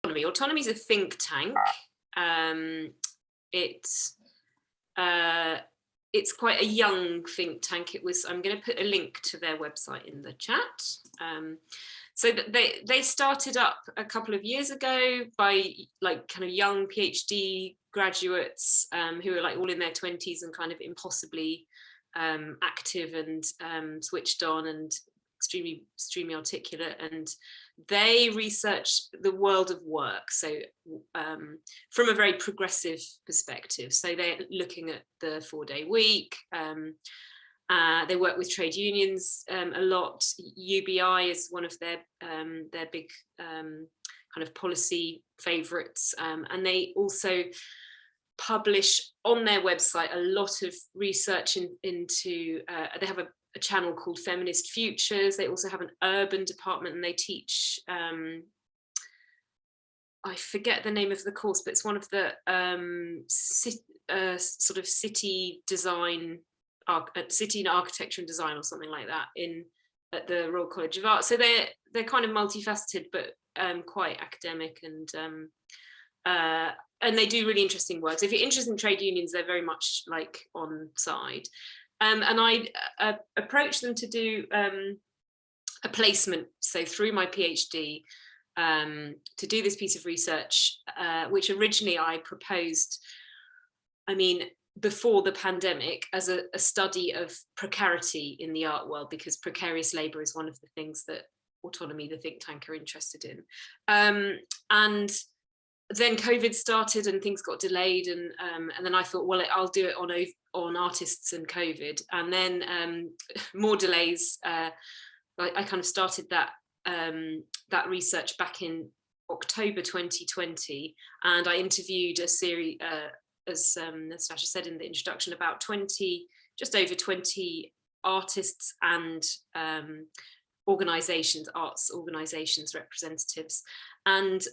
Autonomy. Autonomy is a think tank. It's quite a young think tank. I'm going to put a link to their website in the chat. So that they started up a couple of years ago by like kind of young PhD graduates who are like all in their 20s and kind of impossibly active and switched on and extremely articulate, and they research the world of work, so from a very progressive perspective. So they're looking at the 4-day week. They work with trade unions a lot. UBI is one of their big kind of policy favourites, and they also publish on their website a lot of research into. They have a channel called Feminist Futures. They also have an urban department, and they teach. I forget the name of the course, but it's one of the sort of city design. City and architecture and design or something like that at the Royal College of Art. So they're kind of multifaceted, but quite academic, and they do really interesting work. So if you're interested in trade unions, they're very much like on side. And I approached them to do a placement, so through my PhD, to do this piece of research, which originally I proposed, before the pandemic, as a study of precarity in the art world, because precarious labour is one of the things that Autonomy, the think tank, are interested in. And then COVID started and things got delayed, and then I thought, well, I'll do it on artists and COVID, and then more delays. I kind of started that research back in October 2020, and I interviewed a series, as Natasha said in the introduction, about just over 20 artists and organisations, arts organisations representatives. And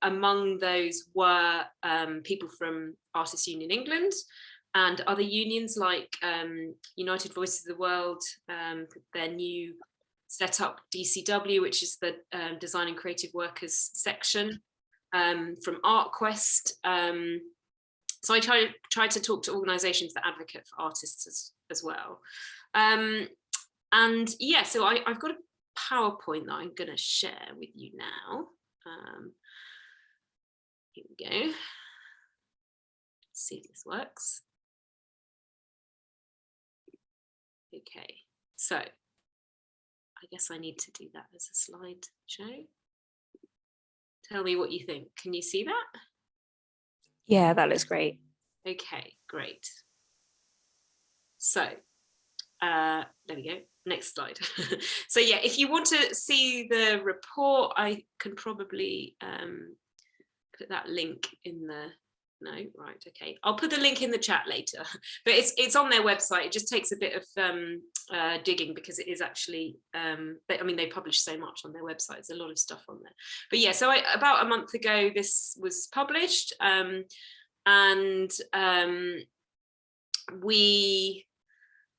among those were people from Artists Union England and other unions like United Voices of the World, their new set up DCW, which is the Design and Creative Workers section, from ArtQuest. So I tried to talk to organisations that advocate for artists as well. And yeah, so I've got a PowerPoint that I'm going to share with you now. Here we go. Let's see if this works. Okay, so I guess I need to do that as a slideshow. Tell me what you think. Can you see that? Yeah, that looks great. Okay, great. So there we go. Next slide. So yeah, if you want to see the report, I can probably put that link in the, no, right, okay. I'll put the link in the chat later, but it's on their website. It just takes a bit of digging, because it is actually, they publish so much on their website. There's a lot of stuff on there. But yeah, so about a month ago, this was published, and we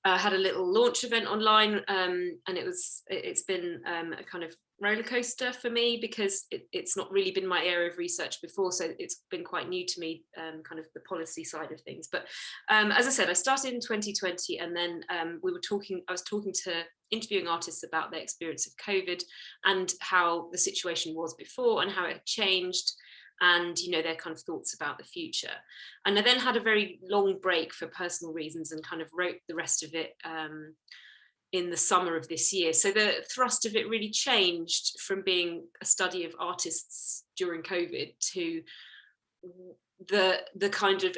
had a little launch event online, and it's been a kind of roller coaster for me, because it's not really been my area of research before, so it's been quite new to me, kind of the policy side of things. But as I said, I started in 2020, and then I was interviewing artists about their experience of COVID and how the situation was before and how it had changed, and their kind of thoughts about the future. And I then had a very long break for personal reasons and kind of wrote the rest of it in the summer of this year. So the thrust of it really changed from being a study of artists during COVID to the kind of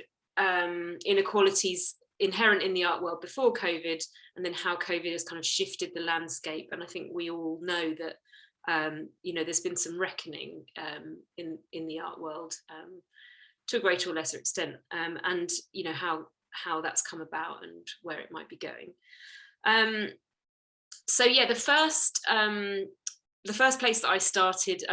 inequalities inherent in the art world before COVID, and then how COVID has kind of shifted the landscape. And I think we all know that there's been some reckoning in the art world to a greater or lesser extent, and how that's come about and where it might be going. So yeah, the first place that I started,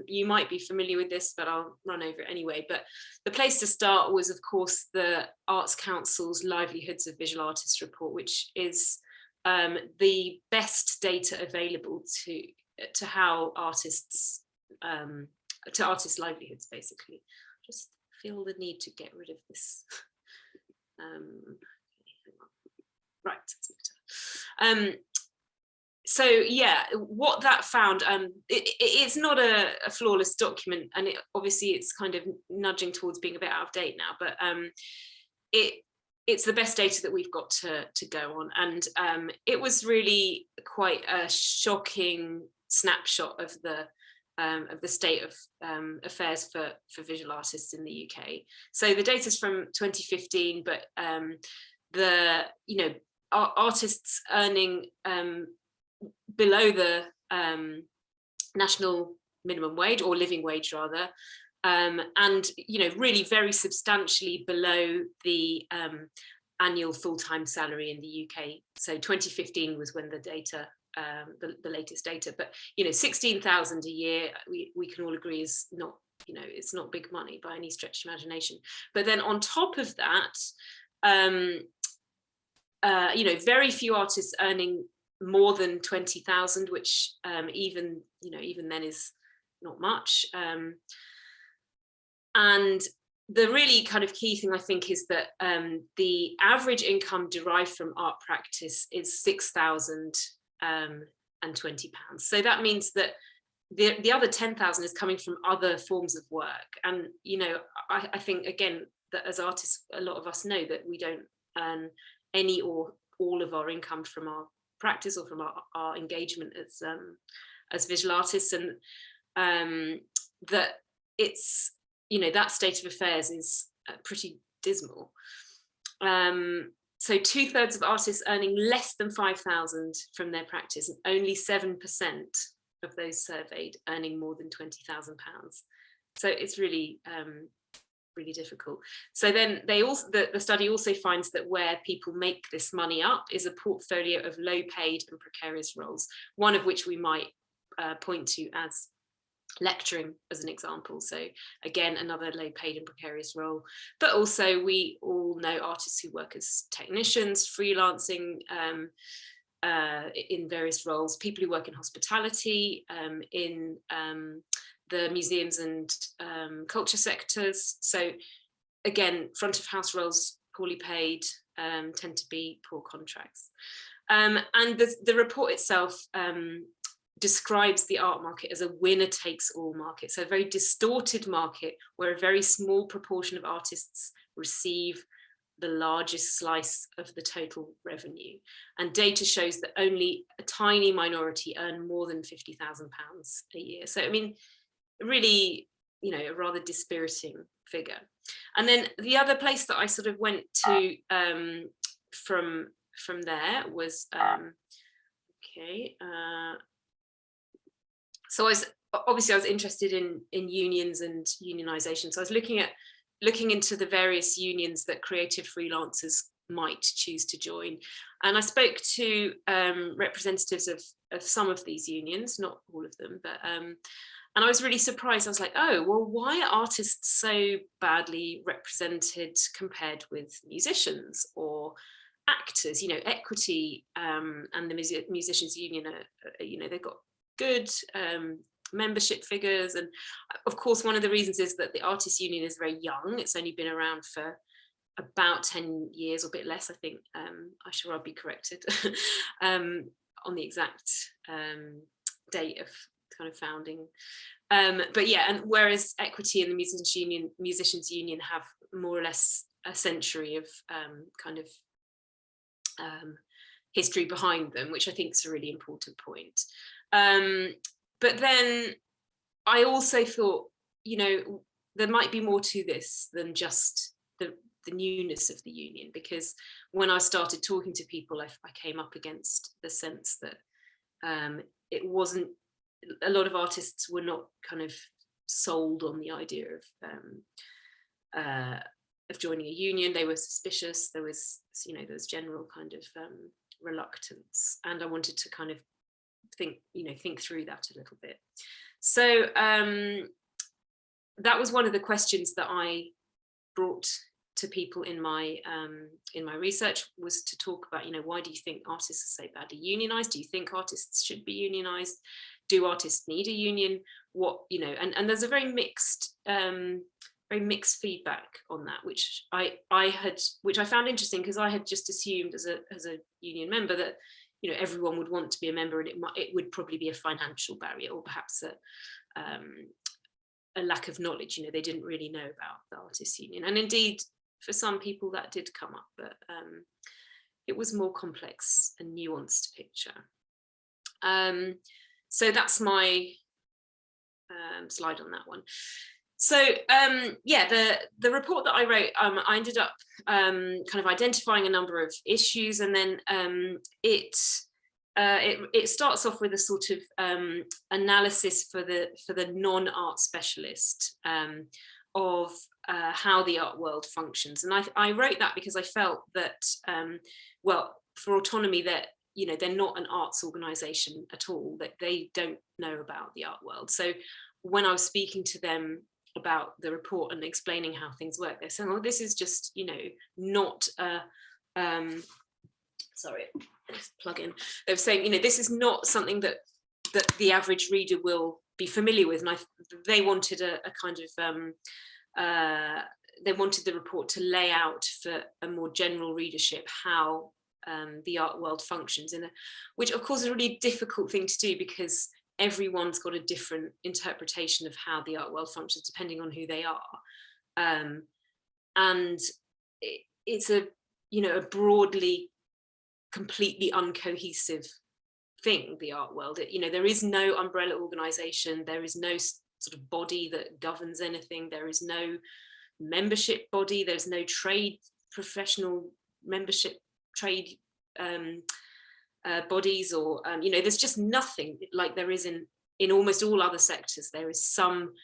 you might be familiar with this, but I'll run over it anyway. But the place to start was, of course, the Arts Council's Livelihoods of Visual Artists report, which is the best data available to how artists to artists' livelihoods, basically. Just feel the need to get rid of this. Right, that's better. So yeah, what that found, it's not a flawless document, and obviously it's kind of nudging towards being a bit out of date now, but it's the best data that we've got to go on, and it was really quite a shocking snapshot of the state of affairs for visual artists in the UK. So the data's from 2015, but artists earning below the national minimum wage, or living wage rather, and really very substantially below the annual full-time salary in the UK. So 2015 was when the data, the latest data, but 16,000 a year, we can all agree is not, it's not big money by any stretch of imagination. But then on top of that, very few artists earning more than 20,000, which even then is not much. And the really kind of key thing, I think, is that the average income derived from art practice is £6,020. So that means that the other 10,000 is coming from other forms of work. And I think, again, that as artists, a lot of us know that we don't earn any or all of our income from our practice or from our engagement as visual artists, and that it's that state of affairs is pretty dismal. So 2/3 of artists earning less than 5,000 from their practice, and only 7% of those surveyed earning more than £20,000. So it's really really difficult. So then the study also finds that where people make this money up is a portfolio of low paid and precarious roles, one of which we might point to as lecturing as an example. So again, another low paid and precarious role, but also we all know artists who work as technicians, freelancing in various roles, people who work in hospitality, in the museums and culture sectors. So again, front of house roles, poorly paid, tend to be poor contracts. And the report itself describes the art market as a winner takes all market. So a very distorted market where a very small proportion of artists receive the largest slice of the total revenue. And data shows that only a tiny minority earn more than £50,000 a year. So, I mean, really, a rather dispiriting figure. And then the other place that I sort of went to from there was, so I was interested in unions and unionization. So I was looking into the various unions that creative freelancers might choose to join. And I spoke to representatives of some of these unions, not all of them, but and I was really surprised. I was like, oh, well, why are artists so badly represented compared with musicians or actors? Equity and the musicians union are, they've got good membership figures, and of course one of the reasons is that the artists union is very young. It's only been around for about 10 years or a bit less, I think. I'll be corrected on the exact date of kind of founding, but yeah, and whereas equity and the musicians union have more or less a century of kind of history behind them, which I think is a really important point. But then I also thought, there might be more to this than just the newness of the union, because when I started talking to people, I came up against the sense that it wasn't, a lot of artists were not kind of sold on the idea of joining a union. They were suspicious. There was general kind of reluctance, and I wanted to kind of think through that a little bit. So that was one of the questions that I brought to people in my research was to talk about, why do you think artists are so badly unionized? Do you think artists should be unionized? Do artists need a union? What, and there's a very mixed feedback on that, which I found interesting, because I had just assumed as a union member that everyone would want to be a member, and it would probably be a financial barrier, or perhaps a lack of knowledge. They didn't really know about the artists' union, and indeed for some people that did come up, but it was more complex and nuanced picture. So that's my slide on that one. So the report that I wrote, I ended up kind of identifying a number of issues, and then it starts off with a sort of analysis for the non-art specialist of how the art world functions. And I wrote that because I felt that, well, for Autonomy, that they're not an arts organisation at all, that they don't know about the art world. So when I was speaking to them about the report and explaining how things work, they're saying, oh, this is just, not sorry, let's plug in. They were saying, this is not something that the average reader will be familiar with. And they wanted a kind of, they wanted the report to lay out for a more general readership how the art world functions, which of course is a really difficult thing to do, because everyone's got a different interpretation of how the art world functions depending on who they are, and it's a broadly completely uncohesive thing, the art world. There is no umbrella organization, there is no sort of body that governs anything, there is no membership body, there's no trade, professional membership trade bodies, or there's just nothing like there is in almost all other sectors. There is some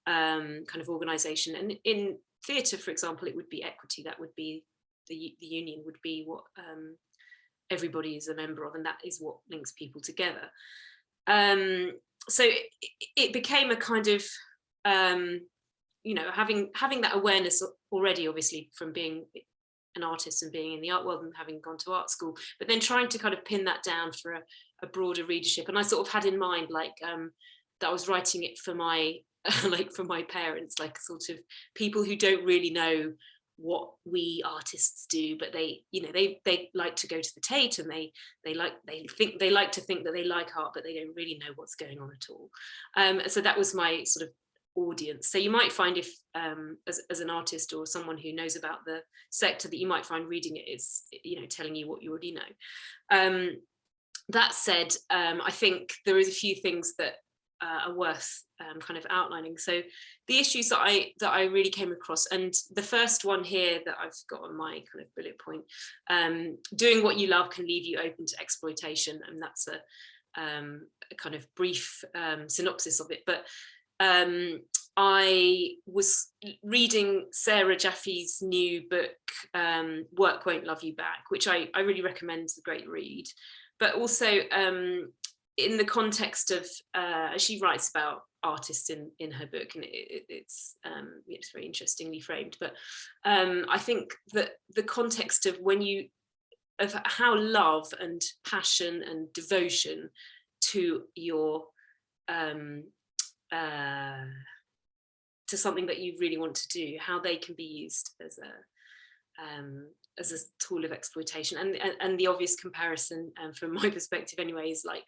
kind of organization, and in theatre, for example, it would be equity. That would be the union would be what everybody is a member of, and that is what links people together. So it became a kind of having that awareness already, obviously, from being an artist and being in the art world and having gone to art school, but then trying to kind of pin that down for a broader readership. And I sort of had in mind that I was writing it for my for my parents, like sort of people who don't really know what we artists do, but they like to go to the Tate, and they like to think that they like art, but they don't really know what's going on at all. So that was my sort of audience. So you might find, if as an artist or someone who knows about the sector, that you might find reading it is telling you what you already know. That said, I think there is a few things that are worth kind of outlining. So the issues that I really came across, and the first one here that I've got on my kind of bullet point, doing what you love can leave you open to exploitation, and that's a kind of brief synopsis of it. But I was reading Sarah Jaffe's new book, Work Won't Love You Back, which I really recommend. It's a great read. But also in the context of, she writes about artists in her book, and it's very interestingly framed. But I think that the context of of how love and passion and devotion to your to something that you really want to do, how they can be used as a tool of exploitation, and the obvious comparison, from my perspective anyway, is like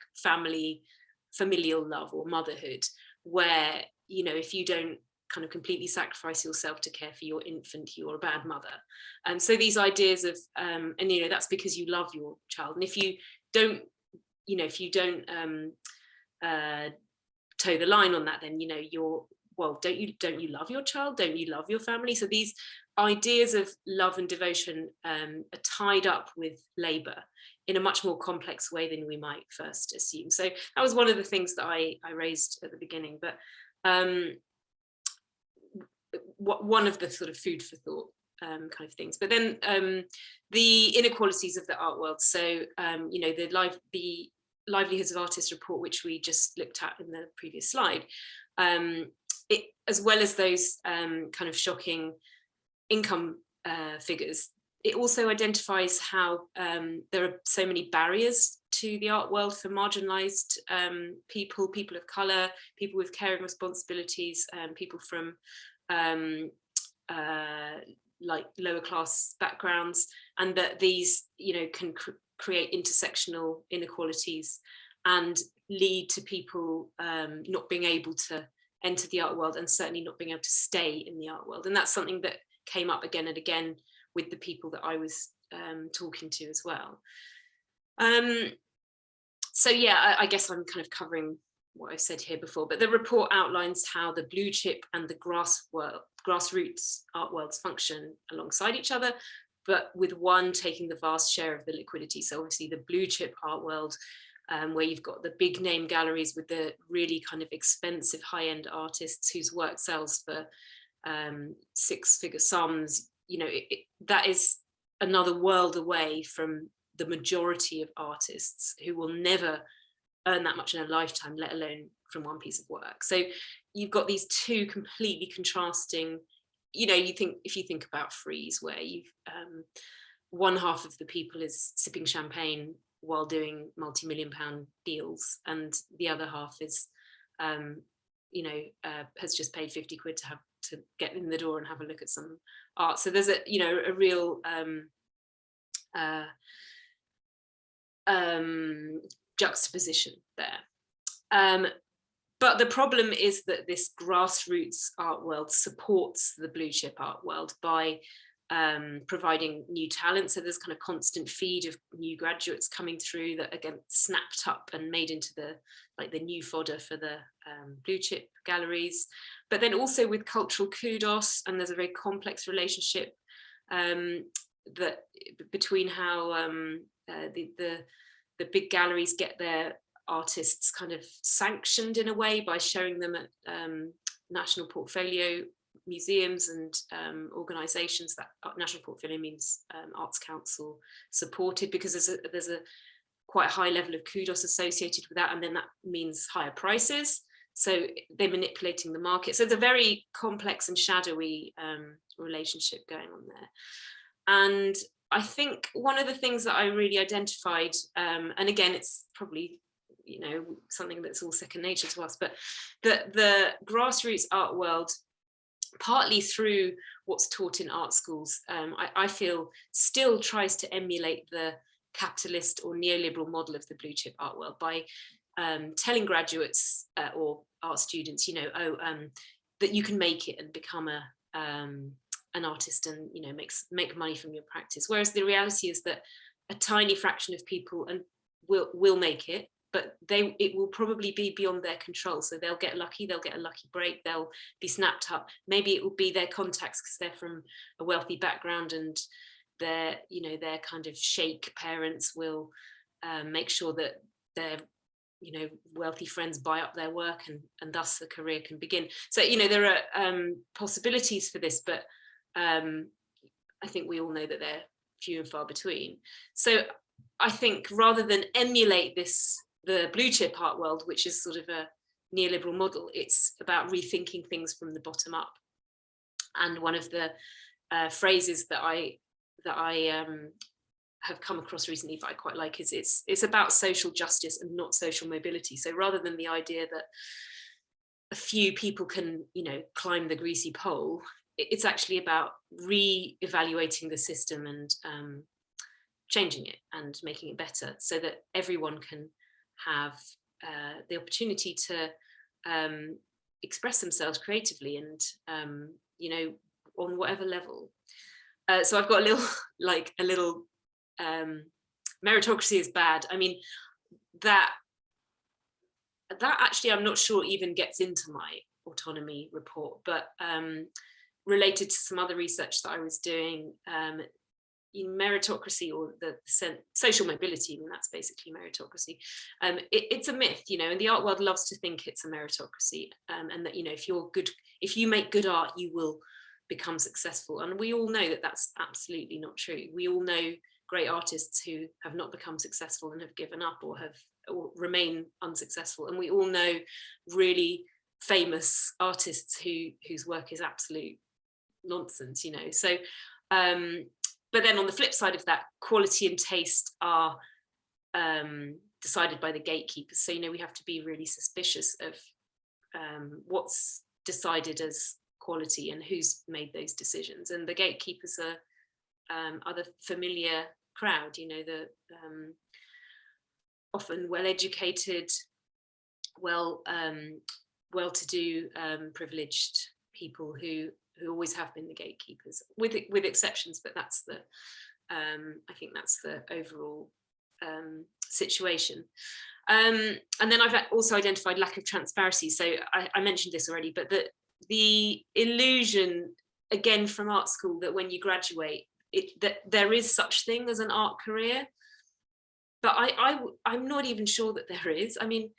familial love or motherhood, where if you don't kind of completely sacrifice yourself to care for your infant, you're a bad mother. And so these ideas of and that's because you love your child, and if you don't toe the line on that, then you're, well, don't you love your child? Don't you love your family? So these ideas of love and devotion are tied up with labour in a much more complex way than we might first assume. So that was one of the things that I raised at the beginning. But one of the sort of food for thought kind of things. But then the inequalities of the art world. So the Livelihoods of Artists report, which we just looked at in the previous slide, it, as well as those kind of shocking income figures. It also identifies how there are so many barriers to the art world for marginalised people, people of colour, people with caring responsibilities, people from like lower class backgrounds, and that these, you know, can create intersectional inequalities and lead to people not being able to enter the art world, and certainly not being able to stay in the art world. And that's something that came up again and again with the people that I was talking to as well. So yeah, I guess I'm kind of covering what I've said here before, but the report outlines how the blue chip and the grassroots art worlds function alongside each other, but with one taking the vast share of the liquidity. So obviously the blue chip art world, where you've got the big name galleries with the really kind of expensive high-end artists whose work sells for six-figure sums, you know, that is another world away from the majority of artists who will never earn that much in a lifetime, let alone from one piece of work. So you've got these two completely contrasting, you know, if you think about Frieze, where you've one half of the people is sipping champagne while doing multi-million pound deals, and the other half is you know, has just paid 50 quid to get in the door and have a look at some art. So there's a, you know, a real juxtaposition there. But the problem is that this grassroots art world supports the blue chip art world by providing new talent. So there's kind of constant feed of new graduates coming through that again snapped up and made into the new fodder for the blue chip galleries. But then also with cultural kudos, and there's a very complex relationship that between how the big galleries get their artists kind of sanctioned in a way by showing them at national portfolio museums and organisations. That national portfolio means Arts Council supported, because there's a quite high level of kudos associated with that, and then that means higher prices. So they're manipulating the market. So it's a very complex and shadowy relationship going on there. And I think one of the things that I really identified, and again, it's probably, you know, something that's all second nature to us, but the grassroots art world, partly through what's taught in art schools, I feel still tries to emulate the capitalist or neoliberal model of the blue chip art world by telling graduates or art students, you know, that you can make it and become an artist and, you know, make money from your practice. Whereas the reality is that a tiny fraction of people will make it, but it will probably be beyond their control. So they'll get lucky, they'll get a lucky break, they'll be snapped up. Maybe it will be their contacts because they're from a wealthy background, and their kind of sheikh parents will make sure that their, you know, wealthy friends buy up their work, and thus the career can begin. So, you know, there are possibilities for this, but I think we all know that they're few and far between. So I think rather than emulate the blue chip art world, which is sort of a neoliberal model, it's about rethinking things from the bottom up. And one of the phrases that I have come across recently that I quite like is it's about social justice and not social mobility. So rather than the idea that a few people can, you know, climb the greasy pole, it's actually about re-evaluating the system and changing it and making it better, so that everyone can have the opportunity to express themselves creatively and, you know, on whatever level. So I've got a little meritocracy is bad. I mean, that actually I'm not sure even gets into my autonomy report, but related to some other research that I was doing, in meritocracy, or the social mobility, I mean, that's basically meritocracy. It's a myth, you know, and the art world loves to think it's a meritocracy, and that, you know, if you make good art, you will become successful. And we all know that that's absolutely not true. We all know great artists who have not become successful and have given up or remain unsuccessful. And we all know really famous artists whose work is absolute nonsense, you know. So But then on the flip side of that, quality and taste are decided by the gatekeepers. So, we have to be really suspicious of what's decided as quality and who's made those decisions. And the gatekeepers are the familiar crowd, the often well-educated, well-to-do, privileged people who always have been the gatekeepers, with exceptions, but that's the I think that's the overall situation. And then I've also identified lack of transparency. So I mentioned this already, but the illusion, again, from art school, that when you graduate, that there is such thing as an art career. But I'm not even sure that there is. I mean,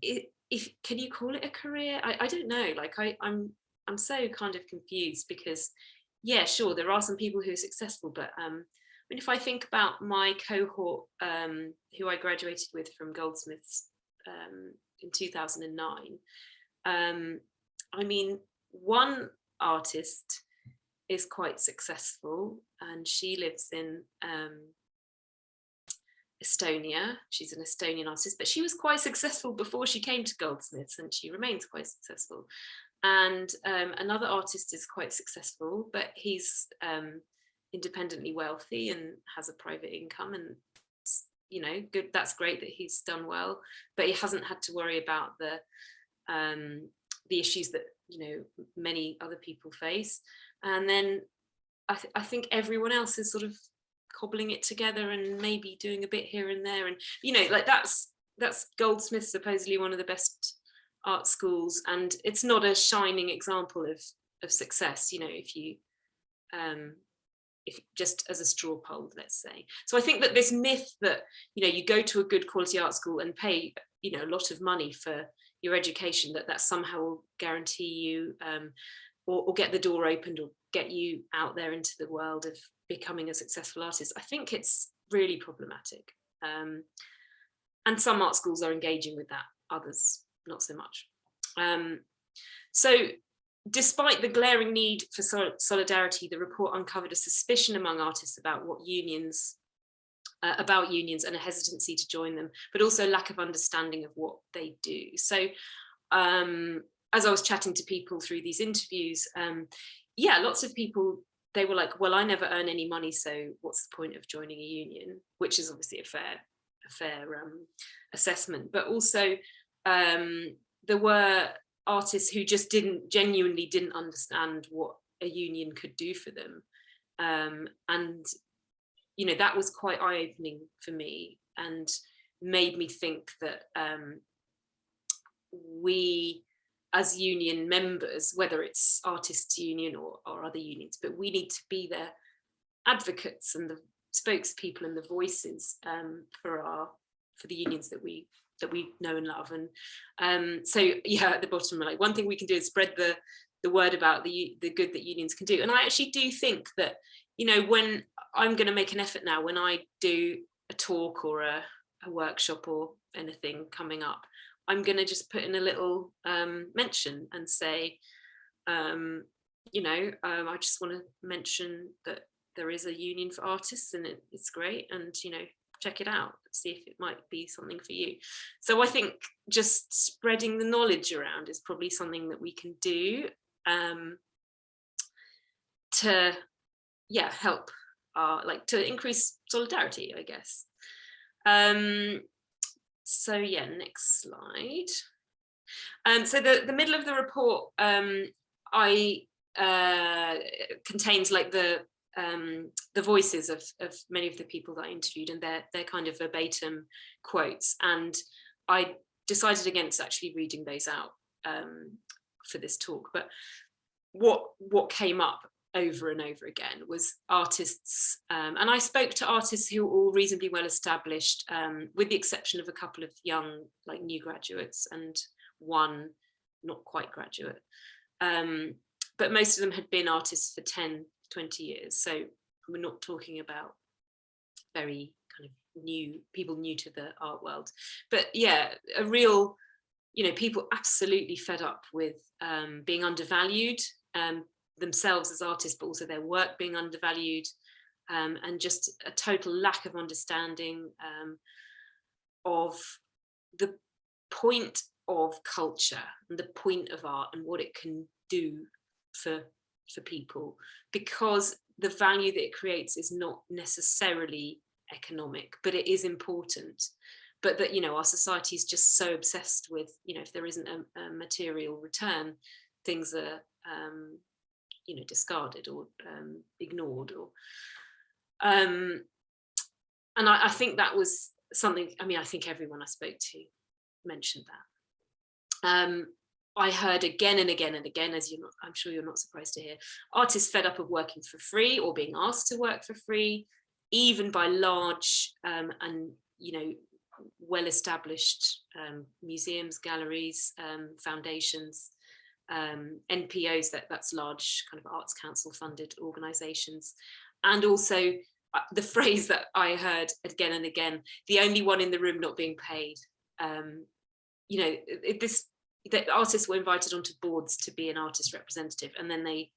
can you call it a career? I don't know. Like I'm so kind of confused, because yeah, sure, there are some people who are successful, but I mean, if I think about my cohort who I graduated with from Goldsmiths in 2009, I mean, one artist is quite successful, and she lives in Estonia. She's an Estonian artist, but she was quite successful before she came to Goldsmiths, and she remains quite successful. And another artist is quite successful, but he's independently wealthy and has a private income, and good. That's great that he's done well, but he hasn't had to worry about the issues that many other people face. And then I think everyone else is sort of cobbling it together and maybe doing a bit here and there, and like that's Goldsmiths, supposedly one of the best art schools, and it's not a shining example of success, if just as a straw poll, let's say. So I think that this myth that you go to a good quality art school and pay a lot of money for your education, that somehow will guarantee you or get the door opened or get you out there into the world of becoming a successful artist, I think it's really problematic. And some art schools are engaging with that, others not so much. So despite the glaring need for solidarity, the report uncovered a suspicion among artists about unions and a hesitancy to join them, but also lack of understanding of what they do. So as I was chatting to people through these interviews, lots of people, they were like, well, I never earn any money, so what's the point of joining a union? Which is obviously a fair assessment. But also there were artists who just genuinely didn't understand what a union could do for them. And that was quite eye-opening for me, and made me think that we as union members, whether it's artists union or other unions, but we need to be their advocates and the spokespeople and the voices for the unions that we know and love. And so at the bottom, like, one thing we can do is spread the word about the good that unions can do. And I actually do think that when I'm going to make an effort now, when I do a talk or a workshop or anything coming up, I'm going to just put in a little mention and say, I just want to mention that there is a union for artists, and it's great, and check it out, see if it might be something for you. So I think just spreading the knowledge around is probably something that we can do to help to increase solidarity, I guess. So next slide. So the middle of the report contains like the voices of many of the people that I interviewed, and their kind of verbatim quotes, and I decided against actually reading those out for this talk. But what came up over and over again was artists, and I spoke to artists who were all reasonably well established, with the exception of a couple of young, like, new graduates and one not quite graduate, but most of them had been artists for 10, 20 years. So we're not talking about very kind of people new to the art world, but a real, people absolutely fed up with being undervalued, themselves as artists, but also their work being undervalued, and just a total lack of understanding of the point of culture and the point of art and what it can do for people, because the value that it creates is not necessarily economic, but it is important. But that, you know, our society is just so obsessed with, you know, if there isn't a material return, things are you know, discarded or ignored, or and I think that was something, I mean, I think everyone I spoke to mentioned that. I heard again and again and again, as I'm sure you're not surprised to hear, artists fed up of working for free or being asked to work for free, even by large and, you know, well-established museums, galleries, foundations, NPOs, that's large kind of arts council funded organisations. And also the phrase that I heard again and again, the only one in the room not being paid. You know, the artists were invited onto boards to be an artist representative, and then they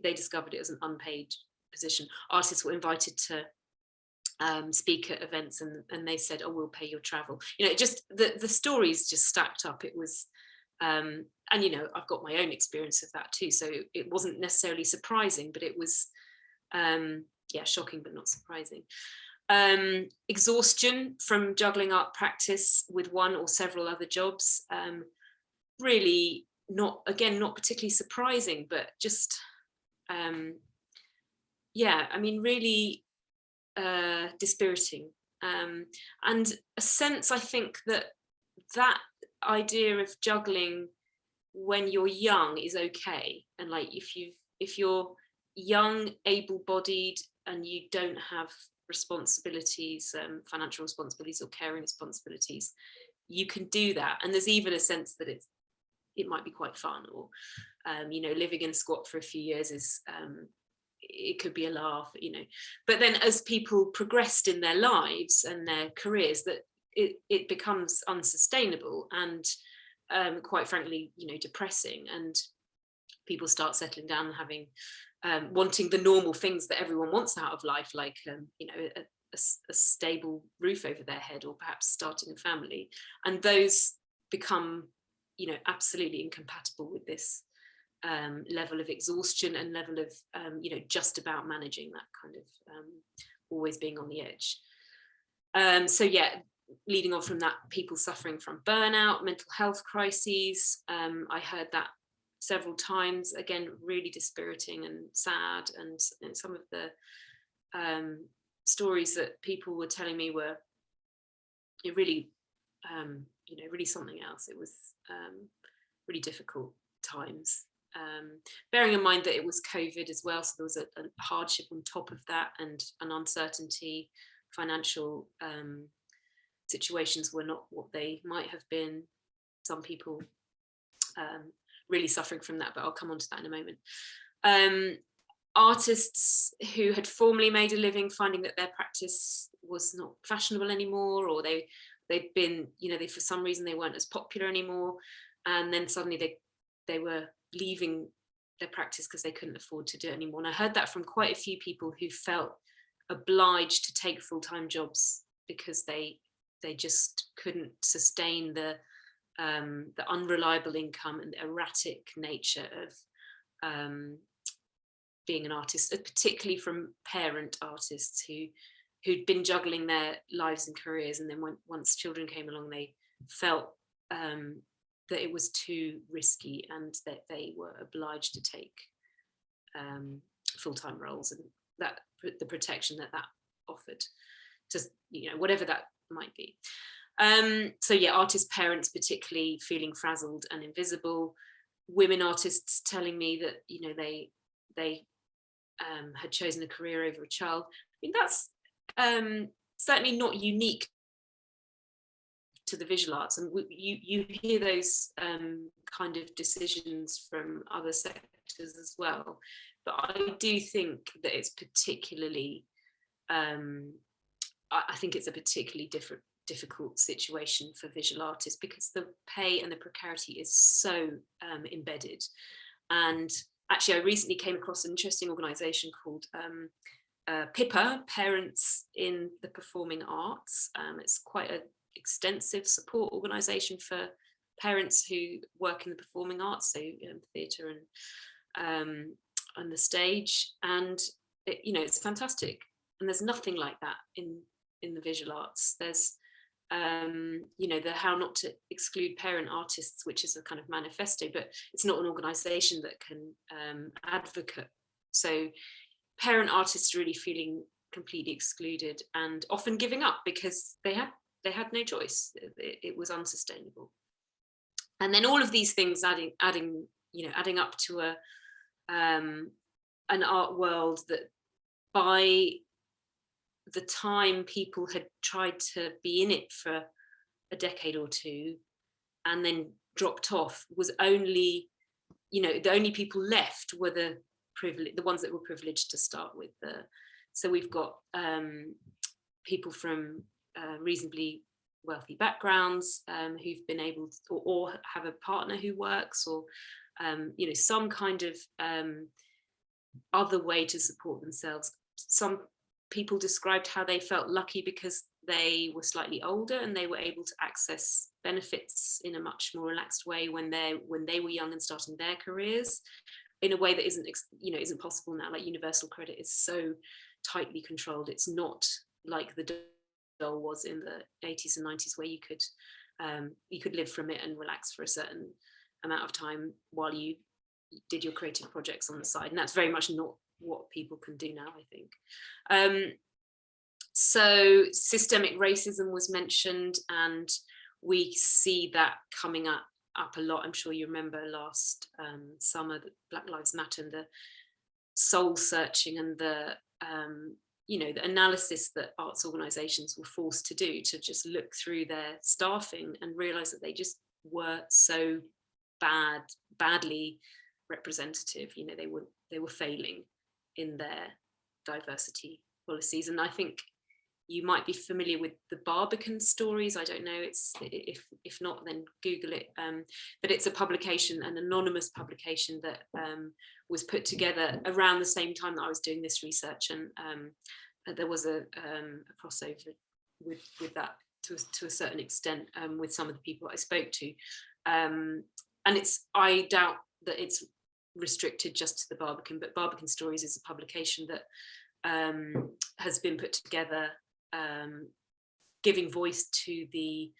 discovered it as an unpaid position. Artists were invited to speak at events, and they said, oh, we'll pay your travel. You know, just the stories just stacked up. It was and, you know, I've got my own experience of that too, so it wasn't necessarily surprising, but it was yeah, shocking but not surprising. Exhaustion from juggling art practice with one or several other jobs, really not particularly surprising, but just yeah, I mean, really dispiriting, and a sense, I think, that idea of juggling when you're young is okay, and like if you're young, able-bodied, and you don't have responsibilities, financial responsibilities or caring responsibilities, you can do that. And there's even a sense that it might be quite fun, or you know, living in a squat for a few years is it could be a laugh, you know. But then as people progressed in their lives and their careers, that it becomes unsustainable and quite frankly, you know, depressing, and people start settling down and having wanting the normal things that everyone wants out of life, like you know, a stable roof over their head, or perhaps starting a family, and those become, you know, absolutely incompatible with this level of exhaustion and level of you know, just about managing that kind of always being on the edge. So yeah, leading on from that, people suffering from burnout, mental health crises. I heard that several times, again, really dispiriting and sad, and some of the stories that people were telling me were really you know, really something else. It was really difficult times, bearing in mind that it was COVID as well, so there was a hardship on top of that, and an uncertainty. Financial situations were not what they might have been. Some people really suffering from that, but I'll come on to that in a moment. Artists who had formerly made a living finding that their practice was not fashionable anymore, or they'd been, you know, for some reason they weren't as popular anymore, and then suddenly they were leaving their practice because they couldn't afford to do it anymore. And I heard that from quite a few people who felt obliged to take full-time jobs because they just couldn't sustain the unreliable income and the erratic nature of being an artist, particularly from parent artists who'd been juggling their lives and careers, and then once children came along, they felt that it was too risky and that they were obliged to take full-time roles, and that the protection that offered, just, you know, whatever that might be. So yeah, artist parents particularly feeling frazzled and invisible. Women artists telling me that, you know, they had chosen a career over a child. I mean, that's certainly not unique to the visual arts, and you hear those kind of decisions from other sectors as well. But I do think that it's particularly, I think it's a particularly difficult situation for visual artists, because the pay and the precarity is so embedded, and actually, I recently came across an interesting organisation called PIPA, Parents in the Performing Arts. It's quite an extensive support organisation for parents who work in the performing arts, so theatre and the stage, and it's fantastic. And there's nothing like that in the visual arts. There's the How Not to Exclude Parent Artists, which is a kind of manifesto, but it's not an organisation that can advocate. So parent artists really feeling completely excluded and often giving up because they had no choice. It was unsustainable. And then all of these things adding up to an art world that by the time people had tried to be in it for a decade or two and then dropped off, was only, the only people left were the ones that were privileged to start with. So we've got people from reasonably wealthy backgrounds who've been able to, or have a partner who works, or some kind of other way to support themselves. Some people described how they felt lucky because they were slightly older and they were able to access benefits in a much more relaxed way when they were young and starting their careers, in a way that isn't possible now. Like universal credit is so tightly controlled. It's not like the dole was in the 80s and 90s, where you could live from it and relax for a certain amount of time while you did your creative projects on the side. And that's very much not what people can do now, I think. So systemic racism was mentioned, and we see that coming up a lot. I'm sure you remember last summer, that Black Lives Matter and the soul searching and the the analysis that arts organisations were forced to do, to just look through their staffing and realise that they just were so badly representative. They were failing in their diversity policies. And I think you might be familiar with the Barbican stories. I don't know, if not, then Google it. But it's a publication, an anonymous publication that was put together around the same time that I was doing this research, and there was a crossover with that to a certain extent with some of the people I spoke to, and I doubt that it's restricted just to the Barbican, but Barbican Stories is a publication that has been put together, giving voice to the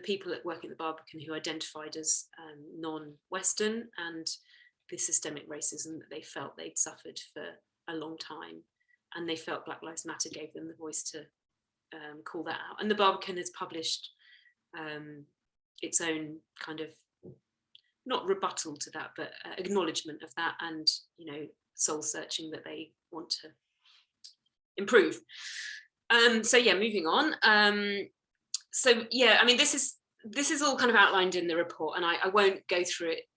people that work in the Barbican who identified as non-Western, and the systemic racism that they felt they'd suffered for a long time, and they felt Black Lives Matter gave them the voice to call that out. And the Barbican has published its own kind of, not rebuttal to that, but acknowledgement of that, and soul searching that they want to improve. So yeah, moving on. So yeah, I mean, this is all kind of outlined in the report, and I won't go through it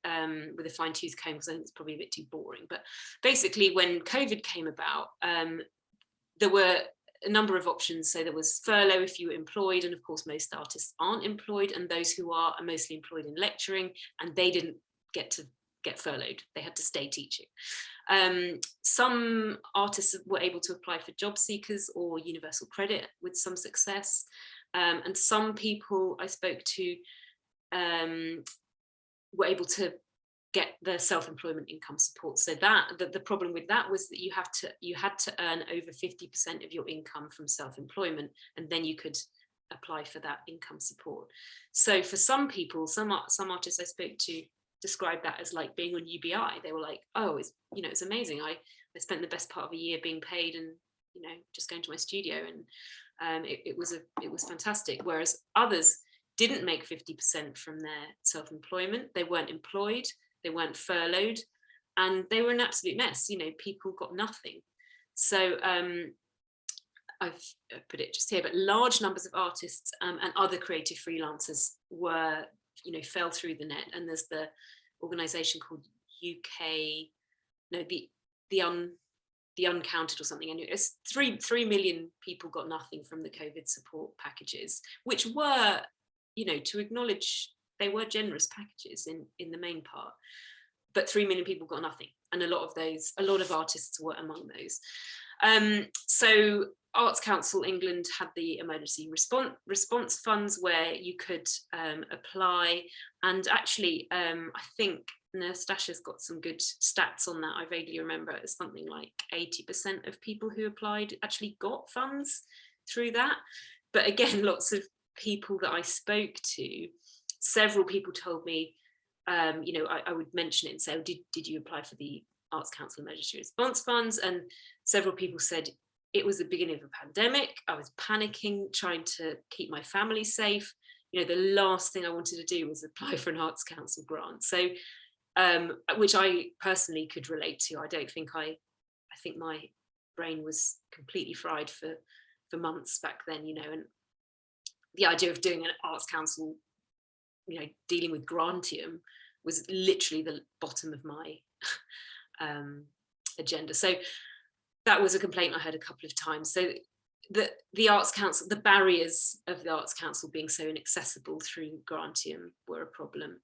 with a fine-tooth comb because I think it's probably a bit too boring. But basically, when COVID came about, there were a number of options. So there was furlough if you were employed, and of course most artists aren't employed, and those who are mostly employed in lecturing, and they didn't get furloughed. They had to stay teaching. Some artists were able to apply for job seekers or universal credit with some success, and some people I spoke to were able to get the self-employment income support. So that the problem with that was that you had to earn over 50% of your income from self-employment, and then you could apply for that income support. So for some people, some artists I spoke to described that as like being on UBI. They were like, oh, it's amazing. I spent the best part of a year being paid and just going to my studio, and it was fantastic. Whereas others didn't make 50% from their self-employment. They weren't employed, they weren't furloughed, and they were an absolute mess. People got nothing. So I've put it just here, but large numbers of artists and other creative freelancers were, fell through the net. And there's the organisation called the Uncounted or something. And it's 3 million people got nothing from the COVID support packages, which were, to acknowledge they were generous packages in the main part, but 3 million people got nothing, and a lot of artists were among those. So Arts Council England had the emergency response funds where you could apply, and actually I think Nastasha's got some good stats on that. I vaguely remember it's something like 80% of people who applied actually got funds through that. But again, lots of people that I spoke to, several people told me, you know, I would mention it and say, oh, did you apply for the Arts Council Emergency Response Funds? And several people said, it was the beginning of a pandemic. I was panicking, trying to keep my family safe. You know, the last thing I wanted to do was apply for an Arts Council grant. So, which I personally could relate to. I think my brain was completely fried for months back then, you know, and the idea of doing an Arts Council, you know, dealing with grantium was literally the bottom of my agenda. So that was a complaint I heard a couple of times. So the Arts Council, the barriers of the Arts Council being so inaccessible through grantium were a problem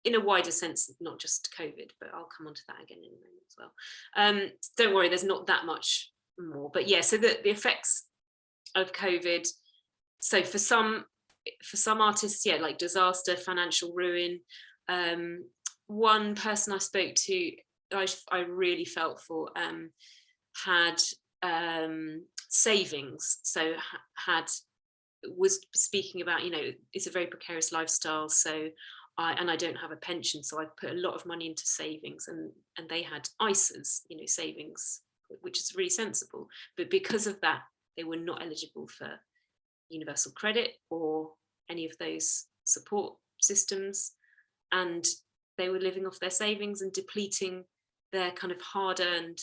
in a wider sense, not just COVID, but I'll come on to that again in a moment as well. Don't worry, there's not that much more, but yeah, so the effects of COVID. So for some artists, yeah, like disaster, financial ruin. One person I spoke to, I really felt for, had savings, so was speaking about, you know, it's a very precarious lifestyle, so I don't have a pension, so I put a lot of money into savings, and they had ISAs, you know, savings, which is really sensible, but because of that they were not eligible for universal credit or any of those support systems, and they were living off their savings and depleting their kind of hard-earned,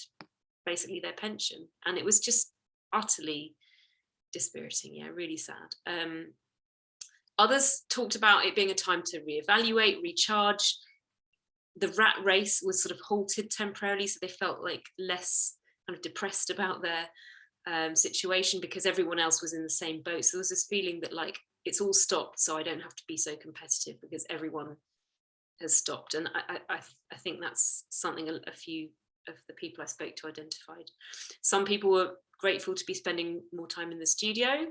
basically their pension, and it was just utterly dispiriting. Yeah, really sad. Others talked about it being a time to reevaluate, recharge. The rat race was sort of halted temporarily, so they felt like less kind of depressed about their situation because everyone else was in the same boat. So there was this feeling that like it's all stopped, so I don't have to be so competitive because everyone has stopped. And I think that's something a few of the people I spoke to identified. Some people were grateful to be spending more time in the studio,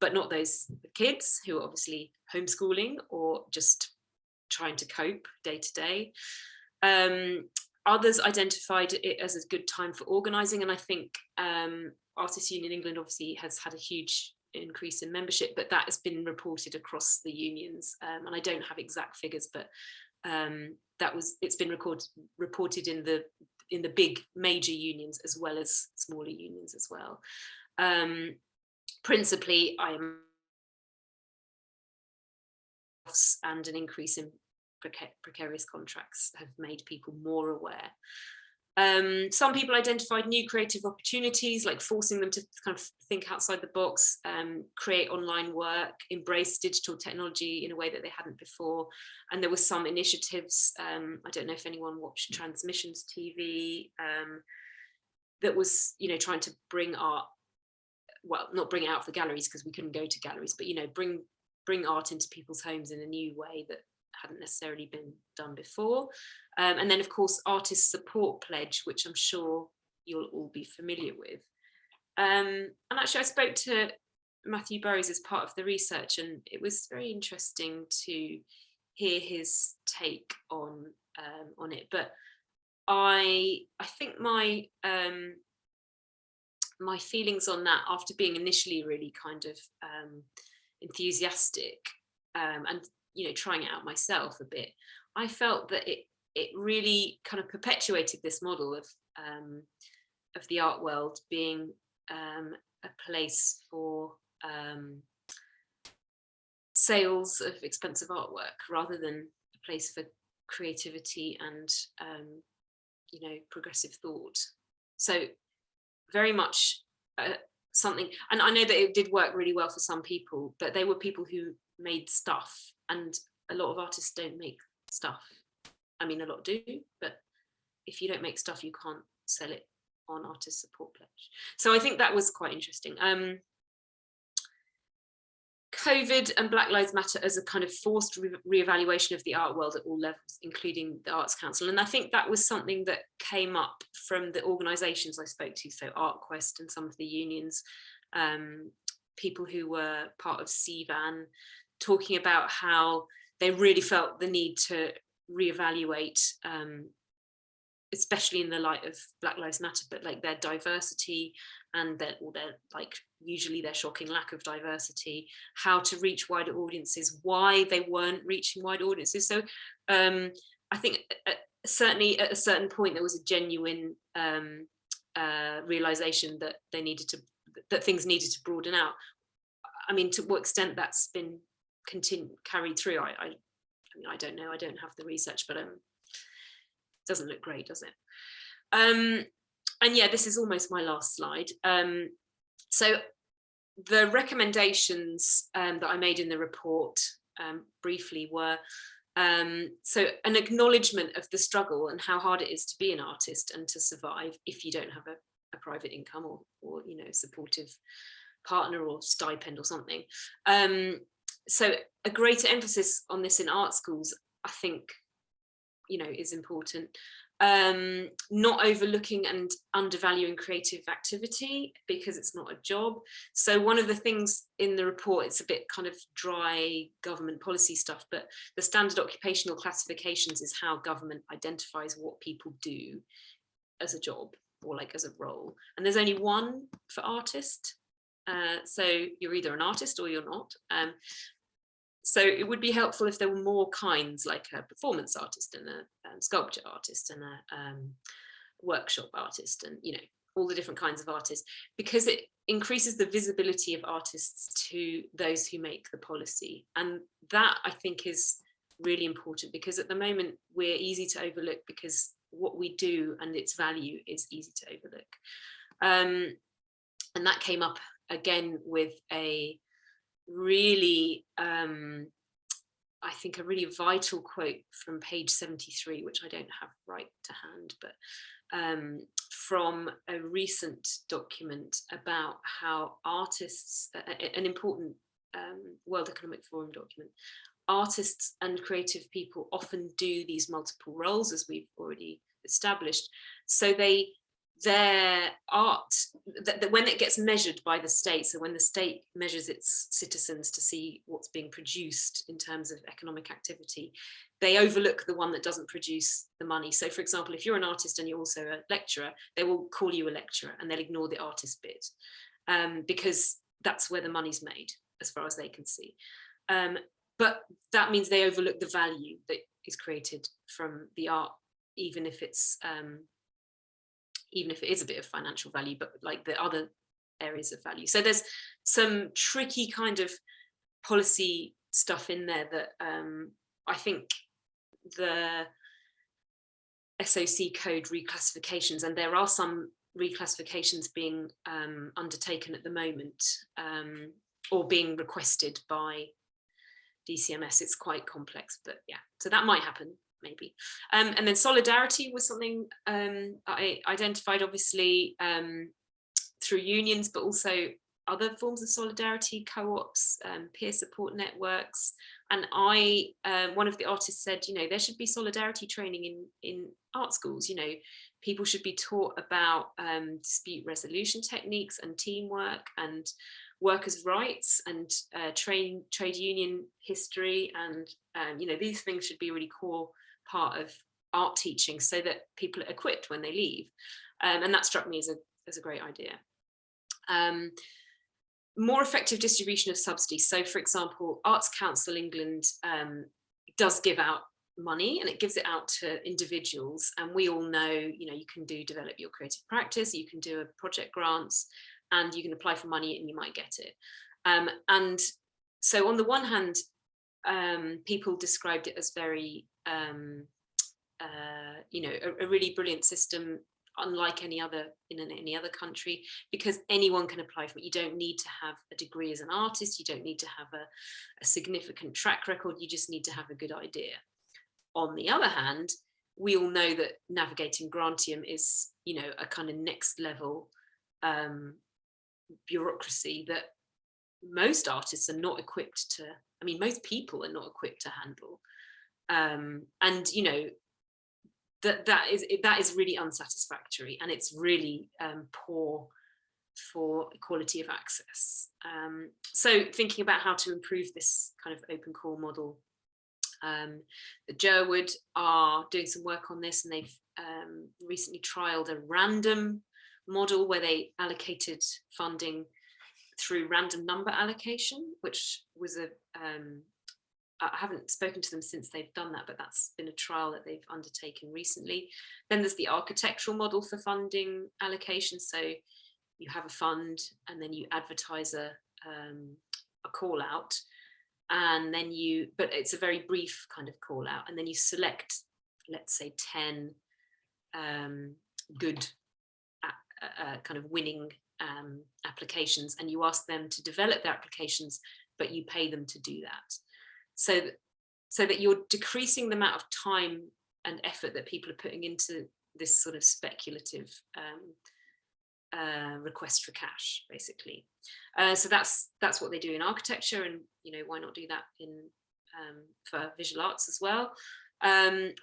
but not those kids who are obviously homeschooling or just trying to cope day to day. Others identified it as a good time for organising, and I think Artists Union England obviously has had a huge increase in membership, but that has been reported across the unions, and I don't have exact figures, but it's been reported in the big major unions as well as smaller unions as well. Principally, and an increase in precarious contracts have made people more aware. Some people identified new creative opportunities, like forcing them to kind of think outside the box, create online work, embrace digital technology in a way that they hadn't before. And there were some initiatives, I don't know if anyone watched Transmissions TV, that was, you know, trying to bring art, well, not bring it out for galleries because we couldn't go to galleries, but, you know, bring art into people's homes in a new way that hadn't necessarily been done before. And then, of course, Artist Support Pledge, which I'm sure you'll all be familiar with. And actually, I spoke to Matthew Burrows as part of the research, and it was very interesting to hear his take on it. But I think my feelings on that, after being initially really kind of enthusiastic and, you know, trying it out myself a bit, I felt that it really kind of perpetuated this model of the art world being a place for sales of expensive artwork rather than a place for creativity and you know, progressive thought. So very much something, and I know that it did work really well for some people, but they were people who made stuff, and a lot of artists don't make stuff. I mean, a lot do, but if you don't make stuff, you can't sell it on Artist Support Pledge. So I think that was quite interesting. COVID and Black Lives Matter as a kind of forced re-evaluation of the art world at all levels, including the Arts Council. And I think that was something that came up from the organisations I spoke to, so ArtQuest and some of the unions, people who were part of CVAN, talking about how they really felt the need to re-evaluate, especially in the light of Black Lives Matter, but like their diversity and their like usually their shocking lack of diversity, how to reach wider audiences, why they weren't reaching wider audiences. So I think certainly at a certain point there was a genuine realization that things needed to broaden out. I mean, to what extent that's been carried through, I mean, I don't know. I don't have the research, but it doesn't look great, does it? And yeah, this is almost my last slide. So the recommendations that I made in the report briefly were so an acknowledgement of the struggle and how hard it is to be an artist and to survive if you don't have a private income or you know, supportive partner or stipend or something. So a greater emphasis on this in art schools, I think, you know, is important. Not overlooking and undervaluing creative activity because it's not a job. So one of the things in the report, it's a bit kind of dry government policy stuff, but the standard occupational classifications is how government identifies what people do as a job or like as a role. And there's only one for artist. So you're either an artist or you're not. So it would be helpful if there were more kinds, like a performance artist and a sculpture artist and a workshop artist, and you know, all the different kinds of artists, because it increases the visibility of artists to those who make the policy. And that I think is really important, because at the moment we're easy to overlook because what we do and its value is easy to overlook. And that came up again with a really, I think a really vital quote from page 73, which I don't have right to hand, but from a recent document about how artists, an important World Economic Forum document, artists and creative people often do these multiple roles, as we've already established. So their art, that when it gets measured by the state, so when the state measures its citizens to see what's being produced in terms of economic activity, they overlook the one that doesn't produce the money. So for example, if you're an artist and you're also a lecturer, they will call you a lecturer and they'll ignore the artist bit, because that's where the money's made as far as they can see. But that means they overlook the value that is created from the art, even if it's even if it is a bit of financial value, but like the other areas of value. So there's some tricky kind of policy stuff in there that I think the SOC code reclassifications, and there are some reclassifications being undertaken at the moment, or being requested by DCMS. It's quite complex, but yeah, so that might happen. Maybe. And then solidarity was something I identified, obviously, through unions, but also other forms of solidarity, co-ops, peer support networks. And one of the artists said, you know, there should be solidarity training in art schools. You know, people should be taught about dispute resolution techniques and teamwork and workers' rights and trade union history. And, you know, these things should be really core part of art teaching so that people are equipped when they leave. And that struck me as a great idea. More effective distribution of subsidies. So for example, Arts Council England does give out money, and it gives it out to individuals. And we all know, you know, you can develop your creative practice, you can do a project grants, and you can apply for money and you might get it. And so on the one hand, people described it as very, you know, a really brilliant system, unlike any other in any other country, because anyone can apply for it. You don't need to have a degree as an artist, you don't need to have a significant track record, you just need to have a good idea. On the other hand, we all know that navigating Grantium is, you know, a kind of next level bureaucracy that most artists are not equipped to, I mean, most people are not equipped to handle. And, you know, that is really unsatisfactory, and it's really poor for equality of access. So thinking about how to improve this kind of open call model, the Jerwood are doing some work on this, and they've recently trialed a random model where they allocated funding through random number allocation, which was a I haven't spoken to them since they've done that, but that's been a trial that they've undertaken recently. Then there's the architectural model for funding allocation. So you have a fund, and then you advertise a call out, and then but it's a very brief kind of call out, and then you select, let's say, 10 good kind of winning applications, and you ask them to develop their applications, but you pay them to do that. So that you're decreasing the amount of time and effort that people are putting into this sort of speculative request for cash, basically. So that's what they do in architecture, and you know, why not do that in for visual arts as well?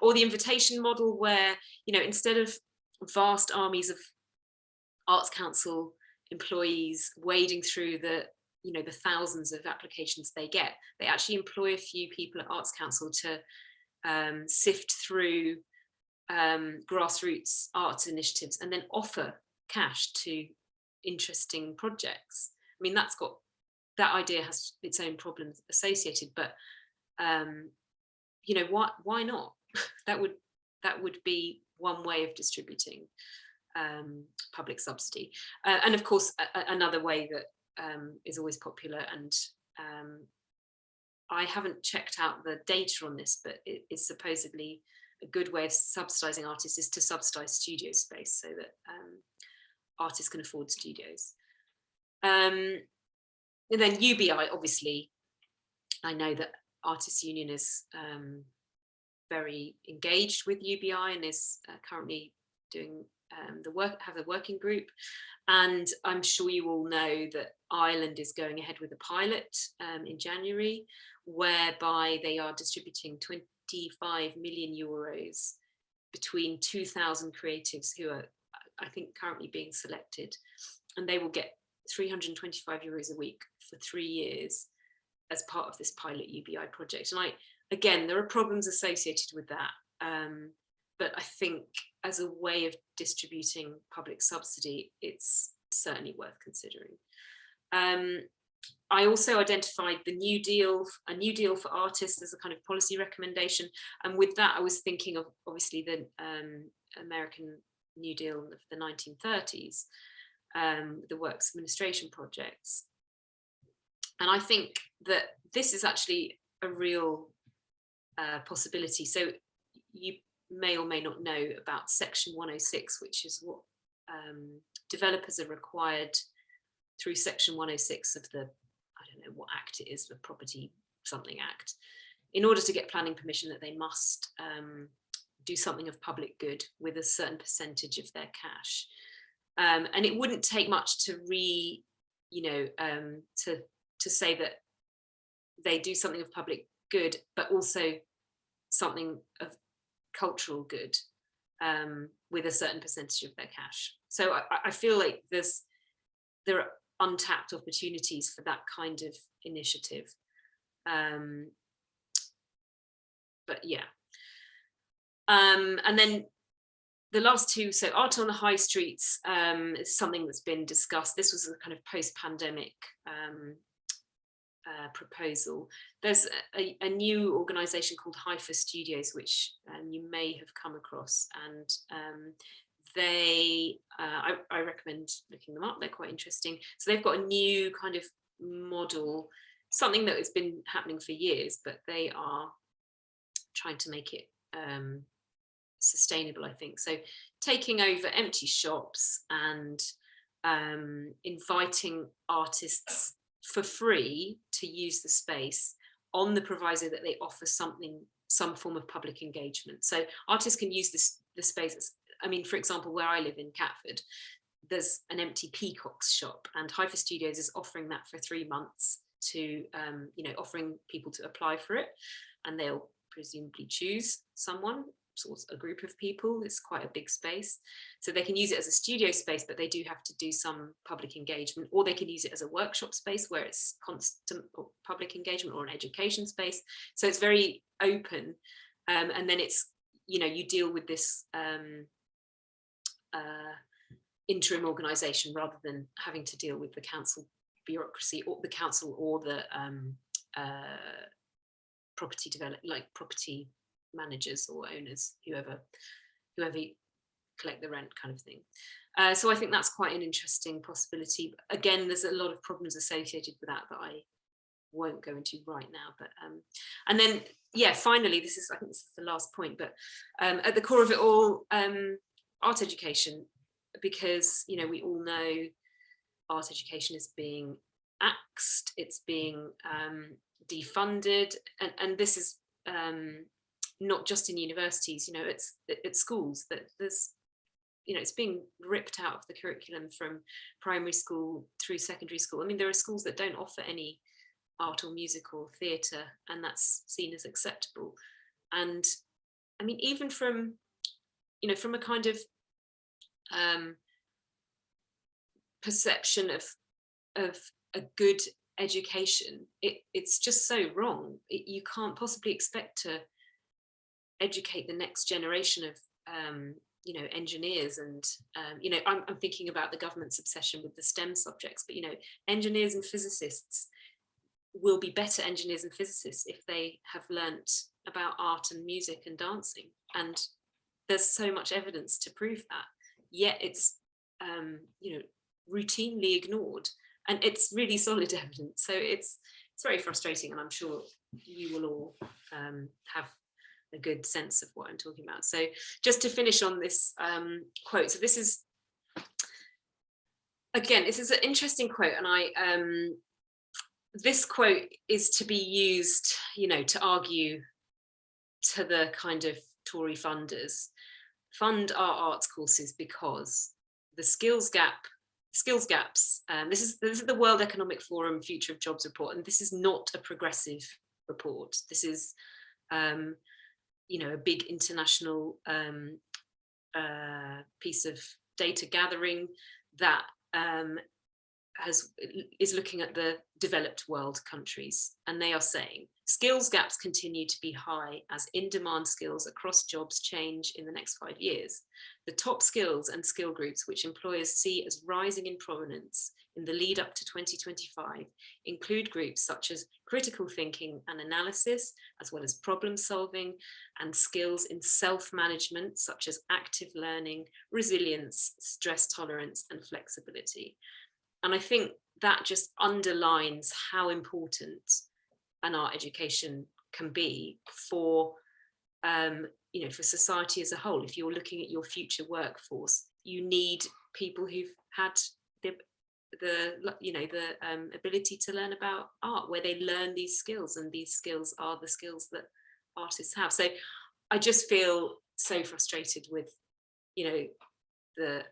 Or the invitation model, where, you know, instead of vast armies of Arts Council employees wading through the thousands of applications they get, they actually employ a few people at Arts Council to sift through grassroots arts initiatives and then offer cash to interesting projects. I mean, that idea has its own problems associated, but you know, why not? that would be one way of distributing public subsidy. And of course, another way that is always popular, and I haven't checked out the data on this, but it is supposedly a good way of subsidising artists, is to subsidise studio space so that artists can afford studios. And then UBI, obviously, I know that Artists Union is very engaged with UBI and is currently doing have a working group, and I'm sure you all know that Ireland is going ahead with a pilot in January, whereby they are distributing 25 million euros between 2,000 creatives who are, I think, currently being selected, and they will get 325 euros a week for 3 years as part of this pilot UBI project. And again, there are problems associated with that. But I think as a way of distributing public subsidy, it's certainly worth considering. I also identified a New Deal for artists as a kind of policy recommendation. And with that, I was thinking of, obviously, the American New Deal of the 1930s, the works administration projects. And I think that this is actually a real possibility. So you may or may not know about Section 106, which is what developers are required through Section 106 of the, I don't know what act it is, the Property Something Act, in order to get planning permission, that they must do something of public good with a certain percentage of their cash. And it wouldn't take much to to say that they do something of public good, but also something of cultural good with a certain percentage of their cash. So I feel like there are untapped opportunities for that kind of initiative. But yeah. And then the last two, so art on the high streets is something that's been discussed. This was a kind of post-pandemic proposal. There's a new organisation called Haifa Studios, which you may have come across, and I recommend looking them up. They're quite interesting. So they've got a new kind of model, something that has been happening for years, but they are trying to make it sustainable, I think. So taking over empty shops and inviting artists for free to use the space on the proviso that they offer some form of public engagement. So artists can use the space. I mean, for example, where I live in Catford, there's an empty Peacock's shop, and Hypha Studios is offering that for 3 months to, offering people to apply for it, and they'll presumably choose someone, sort of a group of people. It's quite a big space, so they can use it as a studio space, but they do have to do some public engagement, or they can use it as a workshop space where it's constant public engagement, or an education space. So it's very open, and then it's, you deal with this interim organisation rather than having to deal with the council bureaucracy, or the council, or the property managers or owners, whoever collect the rent, kind of thing. So I think that's quite an interesting possibility. Again, there's a lot of problems associated with that I won't go into right now. But and then, yeah, finally, I think this is the last point, but at the core of it all, art education, because we all know art education is being axed, it's being defunded, and this is not just in universities, it's schools, that there's, it's being ripped out of the curriculum from primary school through secondary school. I mean, there are schools that don't offer any art or music or theatre, and that's seen as acceptable. And I mean, even from a kind of perception of a good education, it's just so wrong. You can't possibly expect to educate the next generation of engineers, and I'm thinking about the government's obsession with the STEM subjects, but engineers and physicists will be better engineers and physicists if they have learnt about art and music and dancing, and there's so much evidence to prove that, yet it's routinely ignored, and it's really solid evidence. So it's very frustrating, and I'm sure you will all have a good sense of what I'm talking about. So just to finish on this quote, so this is an interesting quote, and this quote is to be used, to argue to the kind of Tory funders: fund our arts courses because the skills gaps. This is the World Economic Forum Future of Jobs report, and this is not a progressive report. This is a big international piece of data gathering that is looking at the developed world countries, and they are saying skills gaps continue to be high as in-demand skills across jobs change in the next 5 years. The top skills and skill groups which employers see as rising in prominence in the lead up to 2025 include groups such as critical thinking and analysis, as well as problem solving, and skills in self-management such as active learning, resilience, stress tolerance, and flexibility. And I think that just underlines how important an art education can be for for society as a whole. If you're looking at your future workforce, you need people who've had the ability to learn about art, where they learn these skills, and these skills are the skills that artists have. So I just feel so frustrated with the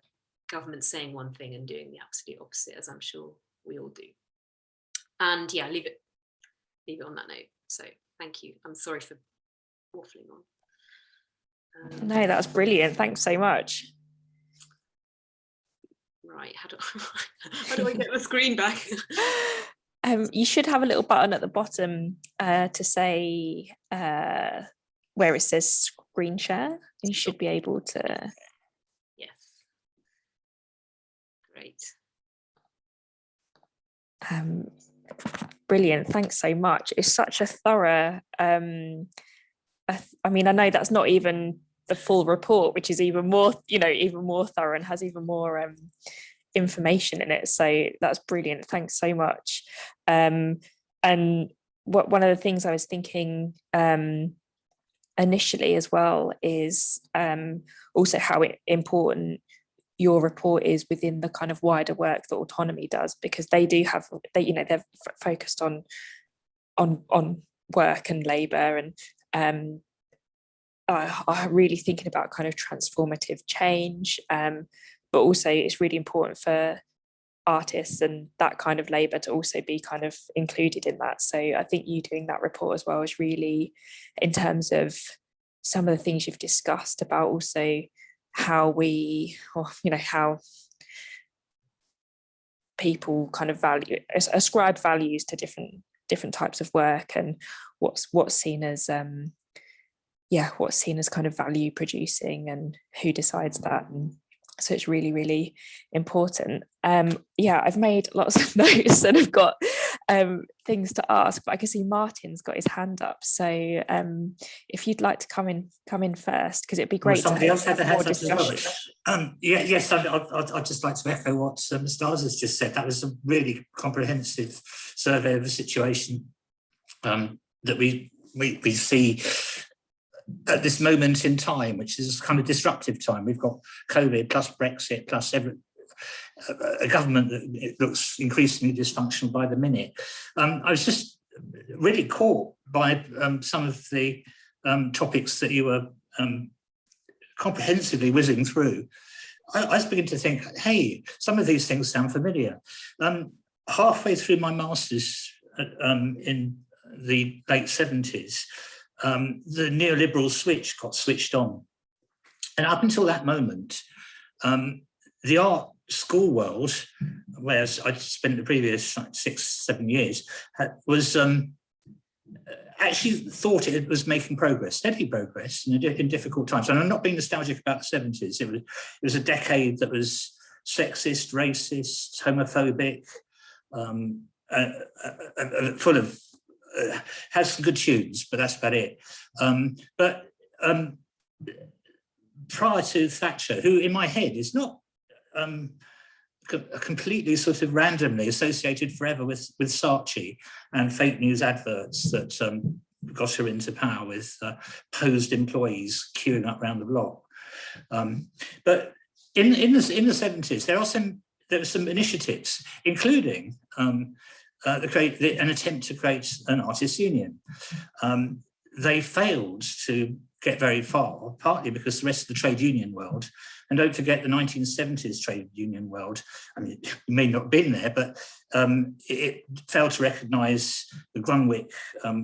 government saying one thing and doing the absolute opposite, as I'm sure we all do. And yeah, leave it on that note. So thank you. I'm sorry for waffling on. No, that's brilliant. Thanks so much. Right, how do I get the screen back? You should have a little button at the bottom to say where it says screen share. You should be able to. Yes. Great. Brilliant. Thanks so much. It's such a thorough. I mean, I know that's not even the full report, which is even more thorough and has even more information in it. So that's brilliant. Thanks so much. And one of the things I was thinking initially as well is also how important your report is within the kind of wider work that Autonomy does, because they're focused on work and labour, and are really thinking about kind of transformative change, but also it's really important for artists and that kind of labour to also be kind of included in that. So I think you doing that report as well is really, in terms of some of the things you've discussed about also how we, or how people kind of ascribe values to different types of work, and what's seen as what's seen as kind of value producing, and who decides that. And so it's really, really important. I've made lots of notes and I've got things to ask, but I can see Martin's got his hand up. So if you'd like to come in first, because it'd be great. Somebody else had their hands up as well. Yes, I'd just like to echo what Stars has just said. That was a really comprehensive survey of the situation that we see at this moment in time, which is kind of disruptive time. We've got COVID plus Brexit plus a government that looks increasingly dysfunctional by the minute. I was just really caught by some of the topics that you were comprehensively whizzing through. I was beginning to think, hey, some of these things sound familiar. Halfway through my master's in the late 70s, the neoliberal switch got switched on. And up until that moment, the art school world, where I spent the previous 6-7 years, was actually thought it was making progress, steady progress in difficult times. And I'm not being nostalgic about the 70s. It was a decade that was sexist, racist, homophobic, full of has some good tunes, but that's about it. But prior to Thatcher, who in my head is not completely sort of randomly associated forever with Saatchi and fake news adverts that got her into power with posed employees queuing up around the block. But in the 70s, there were some initiatives, including an attempt to create an artists' union. They failed to get very far, partly because the rest of the trade union world, and don't forget the 1970s trade union world, I mean, you may not have been there, but it failed to recognise the Grunwick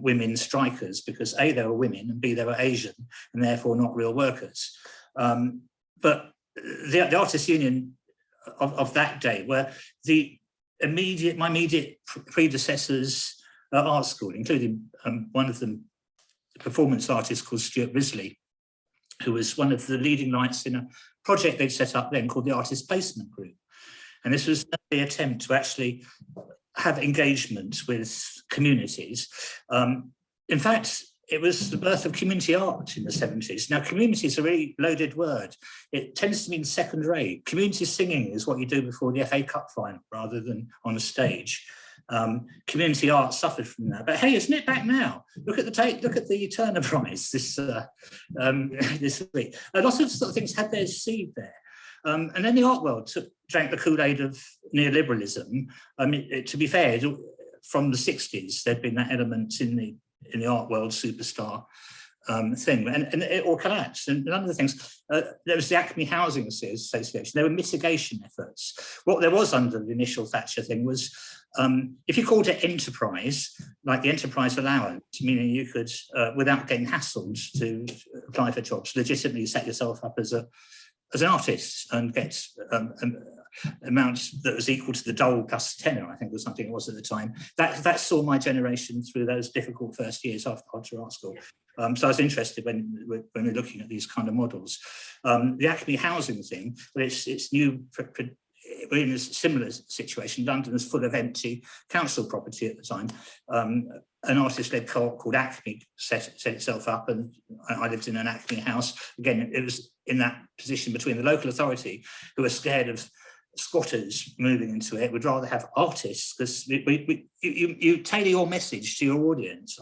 women strikers because A, they were women, and B, they were Asian, and therefore not real workers. But the artists' union of that day were my immediate predecessors at art school, including one of them, a performance artist called Stuart Risley, who was one of the leading lights in a project they'd set up then called the Artist Placement Group. And this was the attempt to actually have engagement with communities. In fact, it was the birth of community art in the 70s. Now, community is a really loaded word. It tends to mean second rate. Community singing is what you do before the FA Cup final rather than on a stage. Community art suffered from that, but hey, isn't it back now? Look at the Turner Prize this week. A lot of sort of things had their seed there, and then the art world drank the Kool-Aid of neoliberalism. I mean, to be fair, from the 60s, there'd been that element in the art world superstar thing, and it all collapsed. And none of the things, there was the Acme Housing Association, there were mitigation efforts. What there was under the initial Thatcher thing was, if you called it enterprise, like the enterprise allowance, meaning you could, without getting hassled to apply for jobs, legitimately set yourself up as an artist and get amounts that was equal to the dole plus tenor, I think was something it was at the time. That saw my generation through those difficult first years after art school. So I was interested when we're looking at these kind of models. The Acme Housing thing, well, it's new. We're in a similar situation. London was full of empty council property at the time. An artist-led co-op called Acme set itself up, and I lived in an Acme house. Again, it was in that position between the local authority, who were scared of squatters moving into it, would rather have artists, because you tailor your message to your audience.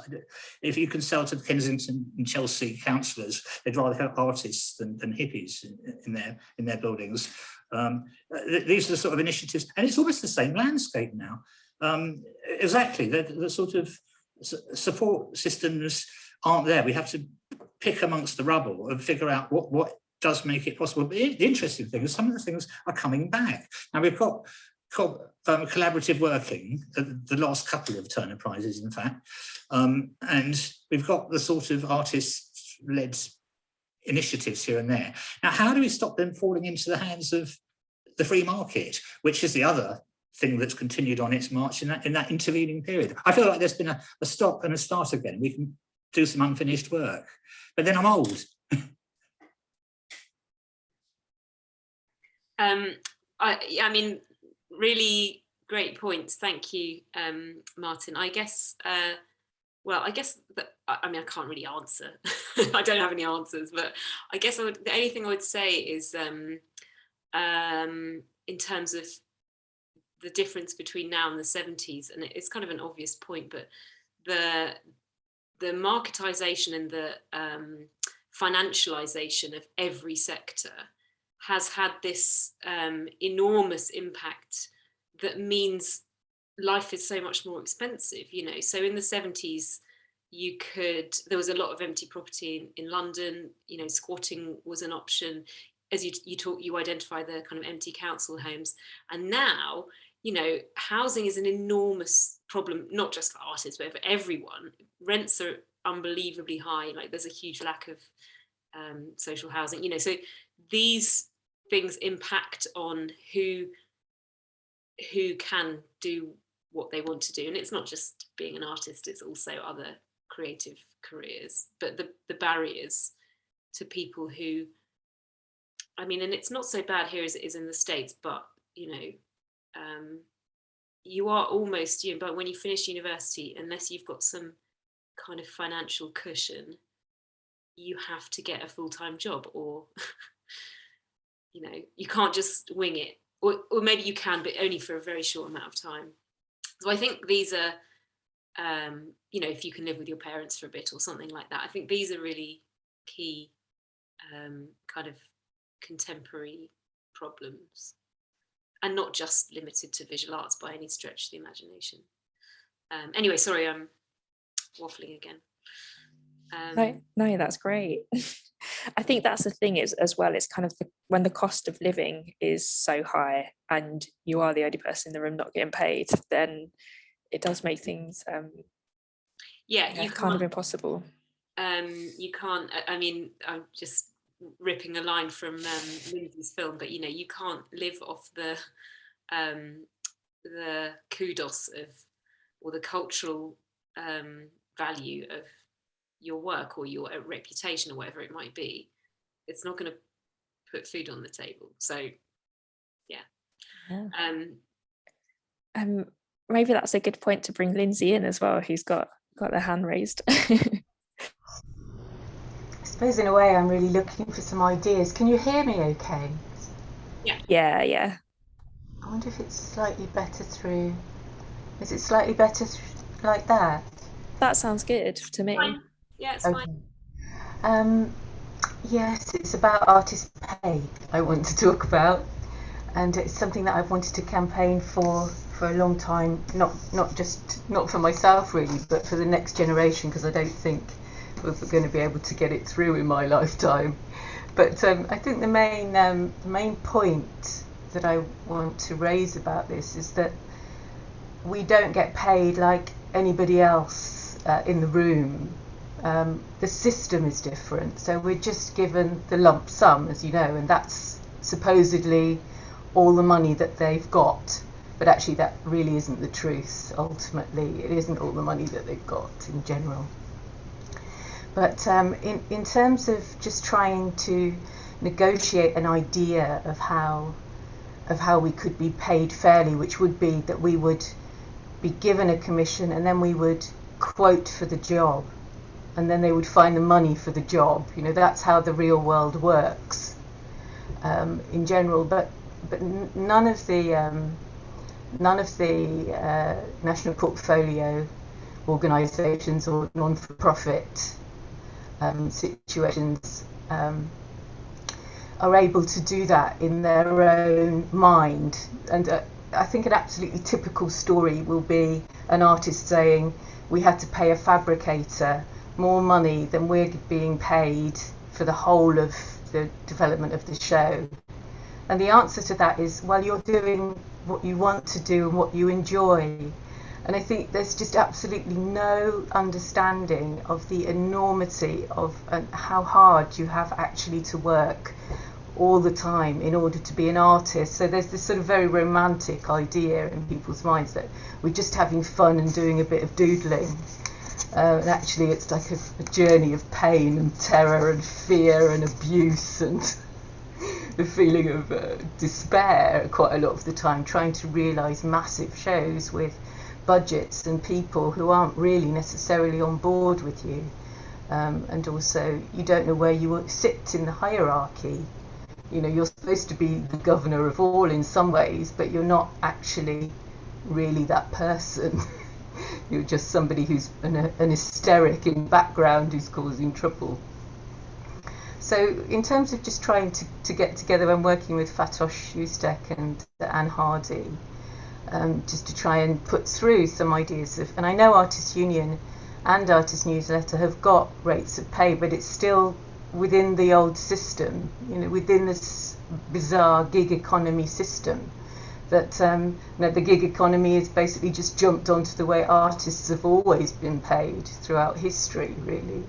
If you can sell to the Kensington and Chelsea councillors, they'd rather have artists than hippies in their buildings. These are the sort of initiatives, and it's almost the same landscape now. Exactly, the sort of support systems aren't there. We have to pick amongst the rubble and figure out what does make it possible. But the interesting thing is some of the things are coming back. Now we've got collaborative working, the last couple of Turner Prizes, in fact, and we've got the sort of artist-led initiatives here and there. Now, how do we stop them falling into the hands of the free market, which is the other thing that's continued on its march in that intervening period? I feel like there's been a stop and a start again. We can do some unfinished work, but then I'm old. I mean, really great points. Thank you, Martin. I guess, I guess that, I mean, I can't really answer. I don't have any answers, but I guess the only thing I would say is in terms of the difference between now and the 70s, and it's kind of an obvious point, but the marketization and the financialisation of every sector has had this enormous impact that means life is so much more expensive, you know. So in the 70s, there was a lot of empty property in London, you know, squatting was an option. As you identify the kind of empty council homes. And now, you know, housing is an enormous problem, not just for artists, but for everyone. Rents are unbelievably high, like there's a huge lack of social housing, you know, so these things impact on who can do what they want to do. And it's not just being an artist, it's also other creative careers, but the barriers to people who, I mean, and it's not so bad here as it is in the States, but, you know, you are almost, you know, but when you finish university, unless you've got some kind of financial cushion, you have to get a full-time job, or, you know, you can't just wing it, or maybe you can, but only for a very short amount of time. So I think these are, you know, if you can live with your parents for a bit or something like that, I think these are really key kind of contemporary problems, and not just limited to visual arts by any stretch of the imagination. Anyway, sorry, I'm waffling again. No, that's great. I think that's the thing is as well, it's kind of when the cost of living is so high and you are the only person in the room not getting paid, then it does make things kind of impossible. You can't, I mean, I'm just ripping a line from Lindsay's film, but you know, you can't live off the kudos of, or the cultural value of your work or your reputation or whatever it might be. It's not going to put food on the table. So maybe that's a good point to bring Lindsay in as well, who's got their hand raised. I suppose in a way I'm really looking for some ideas. Can you hear me okay? Yeah. I wonder if it's slightly better through. Is it slightly better like that? That sounds good to me. Fine. Yeah, it's fine. Yes, it's about artist pay I want to talk about, and it's something that I've wanted to campaign for a long time, not for myself really, but for the next generation, because I don't think we're going to be able to get it through in my lifetime. But I think the main point that I want to raise about this is that we don't get paid like anybody else in the room. The system is different, so we're just given the lump sum, as you know, and that's supposedly all the money that they've got, but actually that really isn't the truth. Ultimately, it isn't all the money that they've got in general. But in terms of just trying to negotiate an idea of how we could be paid fairly, which would be that we would be given a commission and then we would quote for the job, and then they would find the money for the job. You know, that's how the real world works in general. But none of the national portfolio organisations or non-for-profit situations are able to do that in their own mind. And I think an absolutely typical story will be an artist saying, we had to pay a fabricator more money than we're being paid for the whole of the development of the show? And the answer to that is, well, you're doing what you want to do and what you enjoy. And I think there's just absolutely no understanding of the enormity of how hard you have actually to work all the time in order to be an artist. So there's this sort of very romantic idea in people's minds that we're just having fun and doing a bit of doodling. And actually it's like a journey of pain and terror and fear and abuse and the feeling of despair quite a lot of the time, trying to realise massive shows with budgets and people who aren't really necessarily on board with you. And also you don't know where you sit in the hierarchy. You know, you're supposed to be the governor of all in some ways, but you're not actually really that person. You're just somebody who's an hysteric in background who's causing trouble. So in terms of just trying to get together, I'm working with Fatosh Ustek and Anne Hardy, just to try and put through some ideas of, and I know Artists Union and Artist Newsletter have got rates of pay, but it's still within the old system, you know, within this bizarre gig economy system that you know, the gig economy is basically just jumped onto the way artists have always been paid throughout history, really.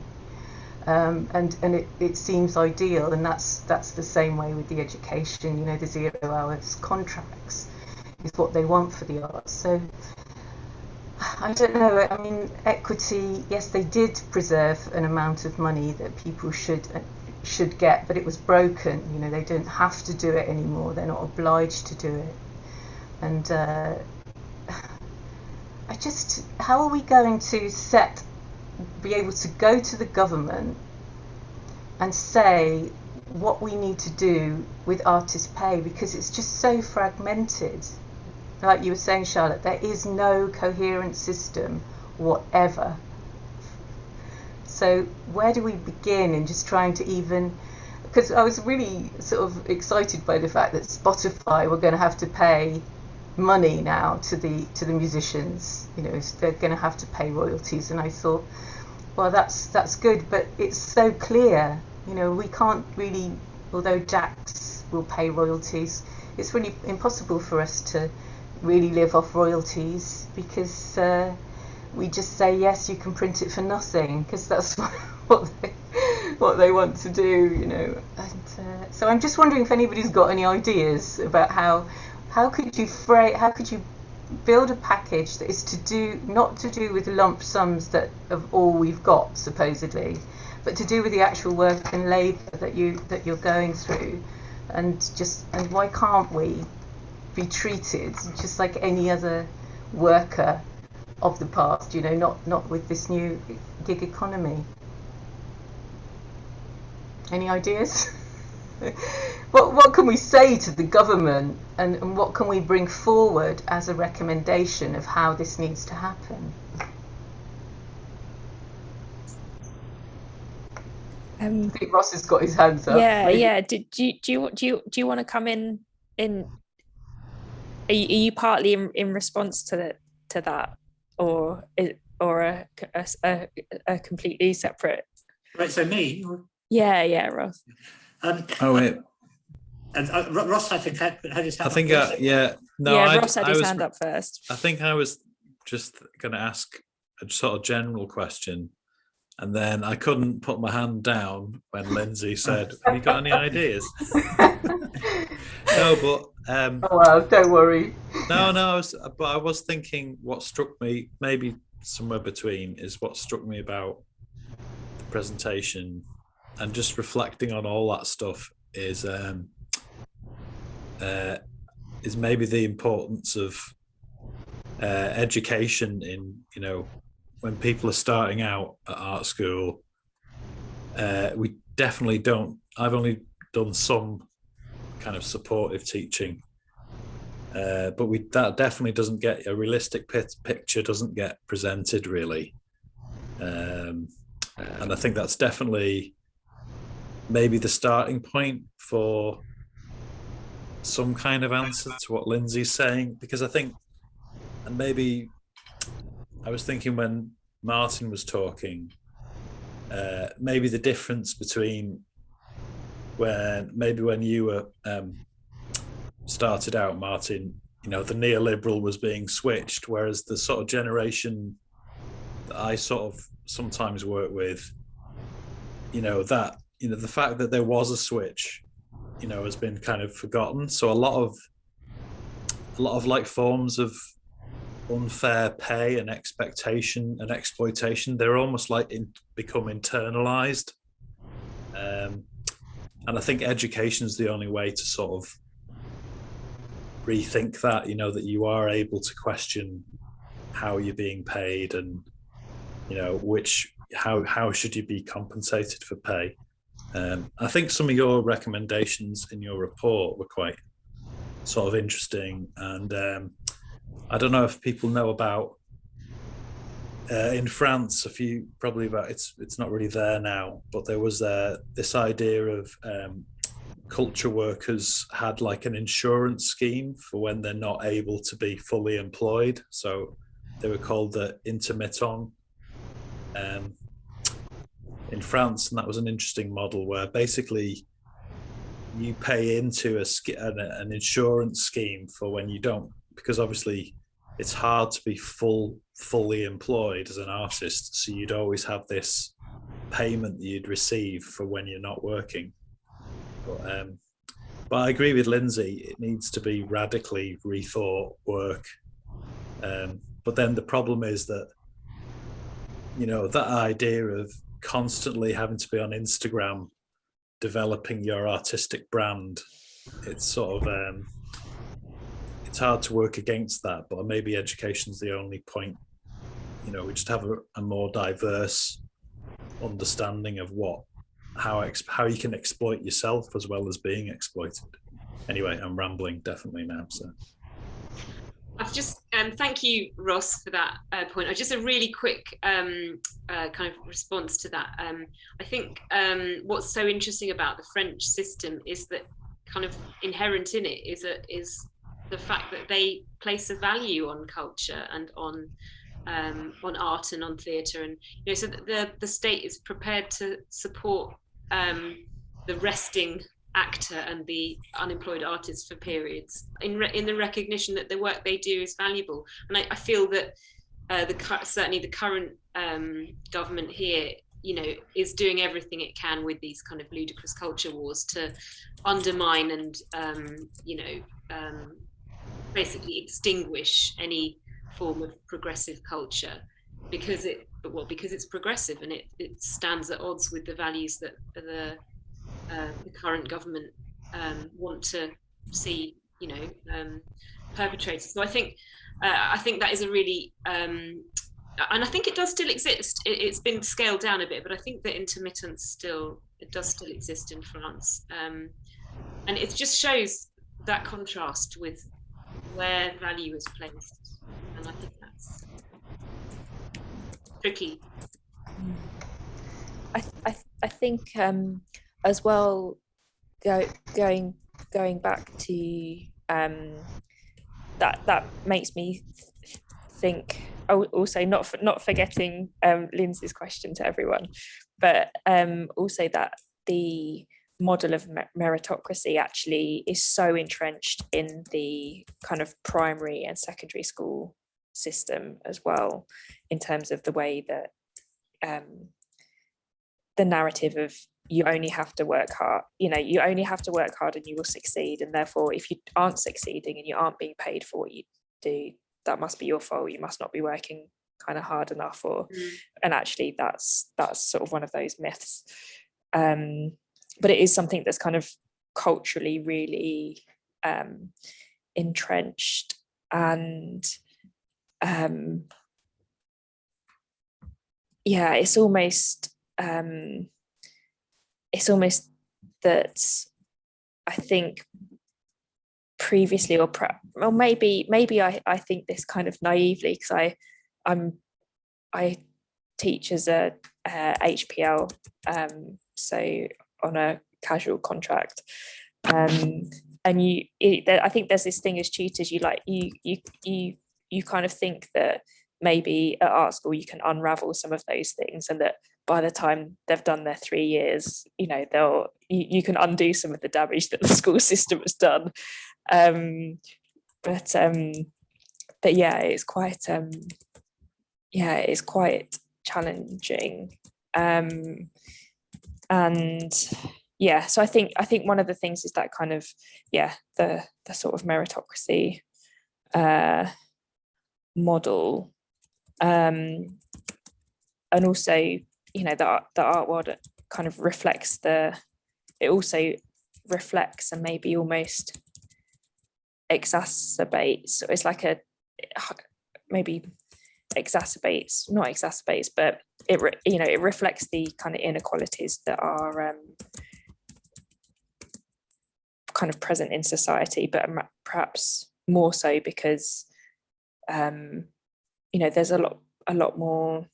And it seems ideal, and that's the same way with the education, you know, the 0 hours contracts is what they want for the arts. So I don't know, I mean, equity, yes, they did preserve an amount of money that people should get, but it was broken, you know, they don't have to do it anymore, they're not obliged to do it. And how are we going to be able to go to the government and say what we need to do with artist pay, because it's just so fragmented. Like you were saying, Charlotte, there is no coherent system whatever. So where do we begin in just trying to even, because I was really sort of excited by the fact that Spotify were going to have to pay money now to the musicians, you know, they're going to have to pay royalties, and I thought, well, that's good, but it's so clear, you know, we can't really, although Jax will pay royalties, it's really impossible for us to really live off royalties, because we just say, yes, you can print it for nothing, because that's what they want to do, you know. And so I'm just wondering if anybody's got any ideas about how could you build a package that is not to do with lump sums that of all we've got supposedly, but to do with the actual work and labour that you're going through, and why can't we be treated just like any other worker of the past, you know, not with this new gig economy? Any ideas? What can we say to the government, and what can we bring forward as a recommendation of how this needs to happen? I think Ross has got his hands up. Yeah, maybe. yeah. Do you want to come in? Are you partly in response to that, or a completely separate? Right, so me? Yeah, Ross. Oh wait. Ross, I think, had his hand up. Ross had his hand up first. I think I was just going to ask a sort of general question, and then I couldn't put my hand down when Lindsay said, "Have you got any ideas?" No, but oh well, don't worry. No, I was thinking what struck me, maybe somewhere between, is what struck me about the presentation, and just reflecting on all that stuff is maybe the importance of education in, you know, when people are starting out at art school. We definitely don't. I've only done some kind of supportive teaching, but that definitely doesn't get a realistic picture, doesn't get presented really, and I think that's definitely maybe the starting point for some kind of answer to what Lindsay's saying, because I think, and maybe I was thinking when Martin was talking, maybe the difference between when you were started out, Martin, the neoliberal was being switched, whereas the sort of generation that I sort of sometimes work with, the fact that there was a switch, has been kind of forgotten. So a lot of like forms of unfair pay and expectation and exploitation, they're almost like become internalized. And I think education is the only way to sort of rethink that, that you are able to question how you're being paid and, how should you be compensated for pay. I think some of your recommendations in your report were quite sort of interesting. And I don't know if people know about in France, it's not really there now, but there was this idea of culture workers had like an insurance scheme for when they're not able to be fully employed. So they were called the intermittents in France, and that was an interesting model where basically you pay into an insurance scheme for when you don't, because obviously it's hard to be fully employed as an artist, so you'd always have this payment that you'd receive for when you're not working. But I agree with Lindsay, it needs to be radically rethought work. But then the problem is that, that idea of constantly having to be on Instagram developing your artistic brand, it's sort of it's hard to work against that, but maybe education's the only point. We just have a more diverse understanding of how you can exploit yourself as well as being exploited. Anyway, I'm rambling definitely now. So I've just thank you, Ross, for that point. Just a really quick kind of response to that. I think what's so interesting about the French system is that kind of inherent in it is the fact that they place a value on culture and on art and on theatre, and so that the state is prepared to support the resting actor and the unemployed artist for periods in the recognition that the work they do is valuable. And I feel that certainly the current government here, is doing everything it can with these kind of ludicrous culture wars to undermine and basically extinguish any form of progressive culture because it's progressive and it stands at odds with the values that the current government want to see, perpetrated. So I think that is a really, and I think it does still exist. It's been scaled down a bit, but I think the intermittence does still exist in France, and it just shows that contrast with where value is placed, and I think that's tricky. I think as well, going back to that makes me think. Also, not forgetting Lindsay's question to everyone, but also that the model of meritocracy actually is so entrenched in the kind of primary and secondary school system as well, in terms of the way that the narrative of you only have to work hard, you only have to work hard and you will succeed, and therefore if you aren't succeeding and you aren't being paid for what you do, that must be your fault, you must not be working kind of hard enough, and actually that's sort of one of those myths, but it is something that's kind of culturally really entrenched, and it's almost that I think previously, or maybe I think this kind of naively, because I teach as a HPL, so on a casual contract, and I think there's this thing as tutors, you kind of think that maybe at art school you can unravel some of those things, and that by the time they've done their 3 years, you know, you can undo some of the damage that the school system has done. But yeah, it's quite challenging. And yeah, so I think one of the things is that kind of, yeah, the sort of meritocracy model, and also, you know, the art world kind of reflects it also reflects and maybe almost exacerbates. So it's like not exacerbates, but it reflects the kind of inequalities that are kind of present in society, but perhaps more so because you know, there's a lot more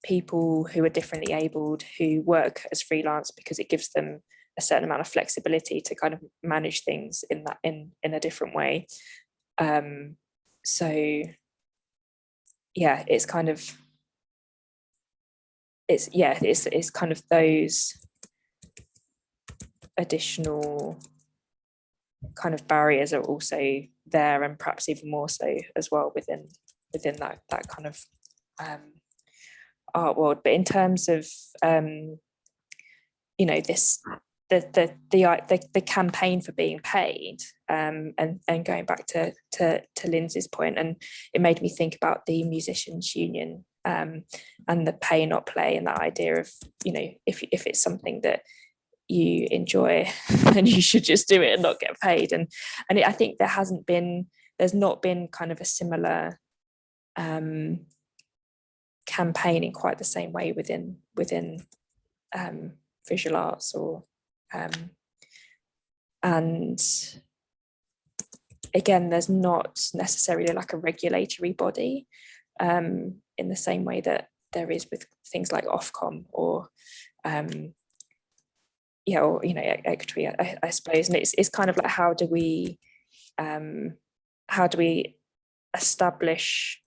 people who are differently abled who work as freelance because it gives them a certain amount of flexibility to kind of manage things in a different way. So yeah, it's kind of those additional kind of barriers are also there, and perhaps even more so as well within that kind of art world. But in terms of you know, this the campaign for being paid, and going back to Lindsay's point, and it made me think about the musicians union, and the pay not play, and that idea of, you know, if it's something that you enjoy, then you should just do it and not get paid. And I think there's not been kind of a similar campaign in quite the same way within visual arts, or and again, there's not necessarily like a regulatory body in the same way that there is with things like Ofcom or yeah, or, you know, equity, I suppose. And it's kind of like, how do we establish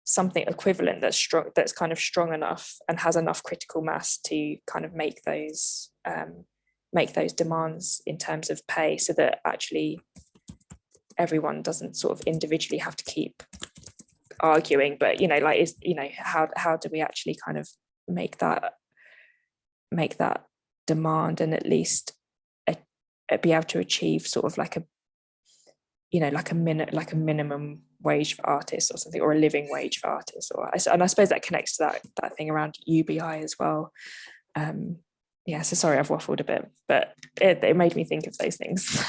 something equivalent that's strong, that's kind of strong enough and has enough critical mass to kind of make those demands in terms of pay, so that actually everyone doesn't sort of individually have to keep arguing, but, you know, like, is, you know, how do we actually kind of make that demand, and at least be able to achieve sort of like a, you know, like a minimum wage for artists or something, or a living wage for artists, and I suppose that connects to that thing around UBI as well. Yeah, so sorry I've waffled a bit, but it made me think of those things.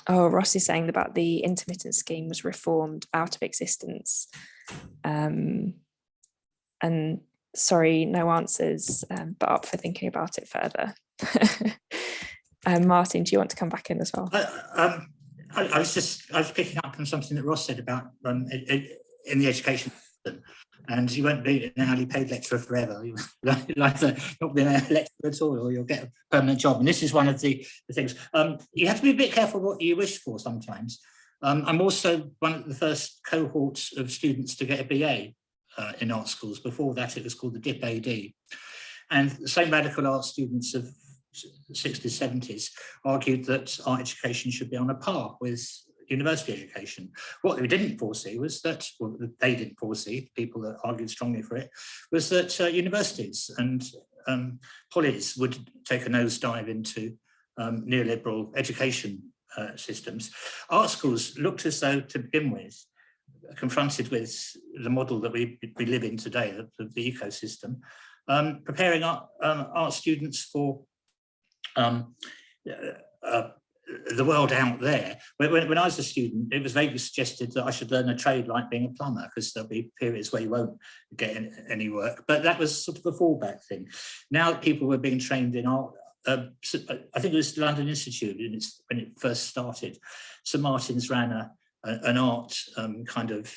Oh, Ross is saying about the intermittent scheme was reformed out of existence. And sorry, no answers, but up for thinking about it further. Martin, do you want to come back in as well? I was picking up on something that Ross said about in the education system, and you won't be an hourly paid lecturer forever. You like not be a lecturer at all, or you'll get a permanent job. And this is one of the things. You have to be a bit careful what you wish for sometimes. I'm also one of the first cohorts of students to get a BA in art schools. Before that, it was called the DIP-AD. And the same radical art students of 60s, 70s argued that art education should be on a par with university education. What we didn't foresee was that, well, they didn't foresee, people that argued strongly for it, was that universities and colleges would take a nosedive into neoliberal education systems. Art schools looked as though, to begin with, confronted with the model that we live in today, the ecosystem, preparing art students for the world out there. When I was a student, it was vaguely suggested that I should learn a trade like being a plumber, because there'll be periods where you won't get any work. But that was sort of a fallback thing. Now people were being trained in art. I think it was London Institute when it first started. St Martin's ran an art kind of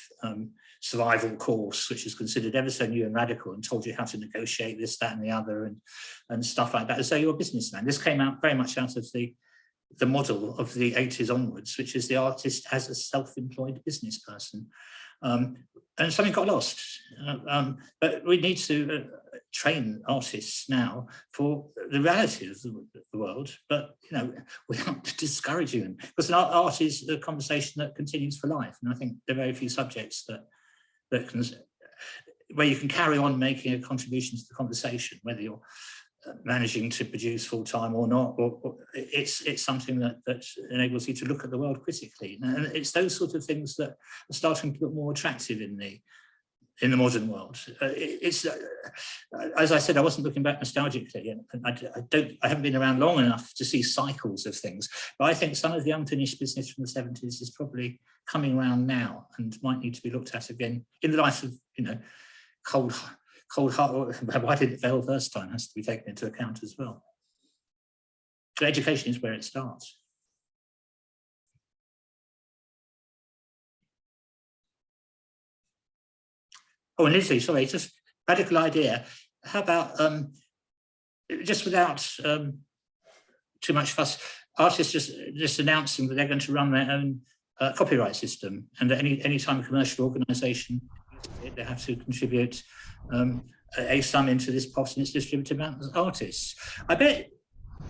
survival course, which is considered ever so new and radical, and told you how to negotiate this, that, and the other, and stuff like that. So you're a businessman. This came out very much out of the the model of the 80s onwards, which is the artist as a self-employed business person. And something got lost. But we need to train artists now for the reality of the world, but without discouraging them, because art is a conversation that continues for life. And I think there are very few subjects that can, where you can carry on making a contribution to the conversation, whether you're managing to produce full time or not, or it's something that enables you to look at the world critically. And it's those sort of things that are starting to look more attractive in the modern world. It's as I said, I wasn't looking back nostalgically, and I haven't been around long enough to see cycles of things. But I think some of the unfinished business from the 70s is probably coming around now and might need to be looked at again in the light of cold heart. Why did it fail first time has to be taken into account as well. So education is where it starts. Oh, and Lizzie, sorry, just radical idea. How about just without too much fuss, artists just announcing that they're going to run their own copyright system, and that any time a commercial organisation, they have to contribute a sum into this pot, and it's distributed among artists. I bet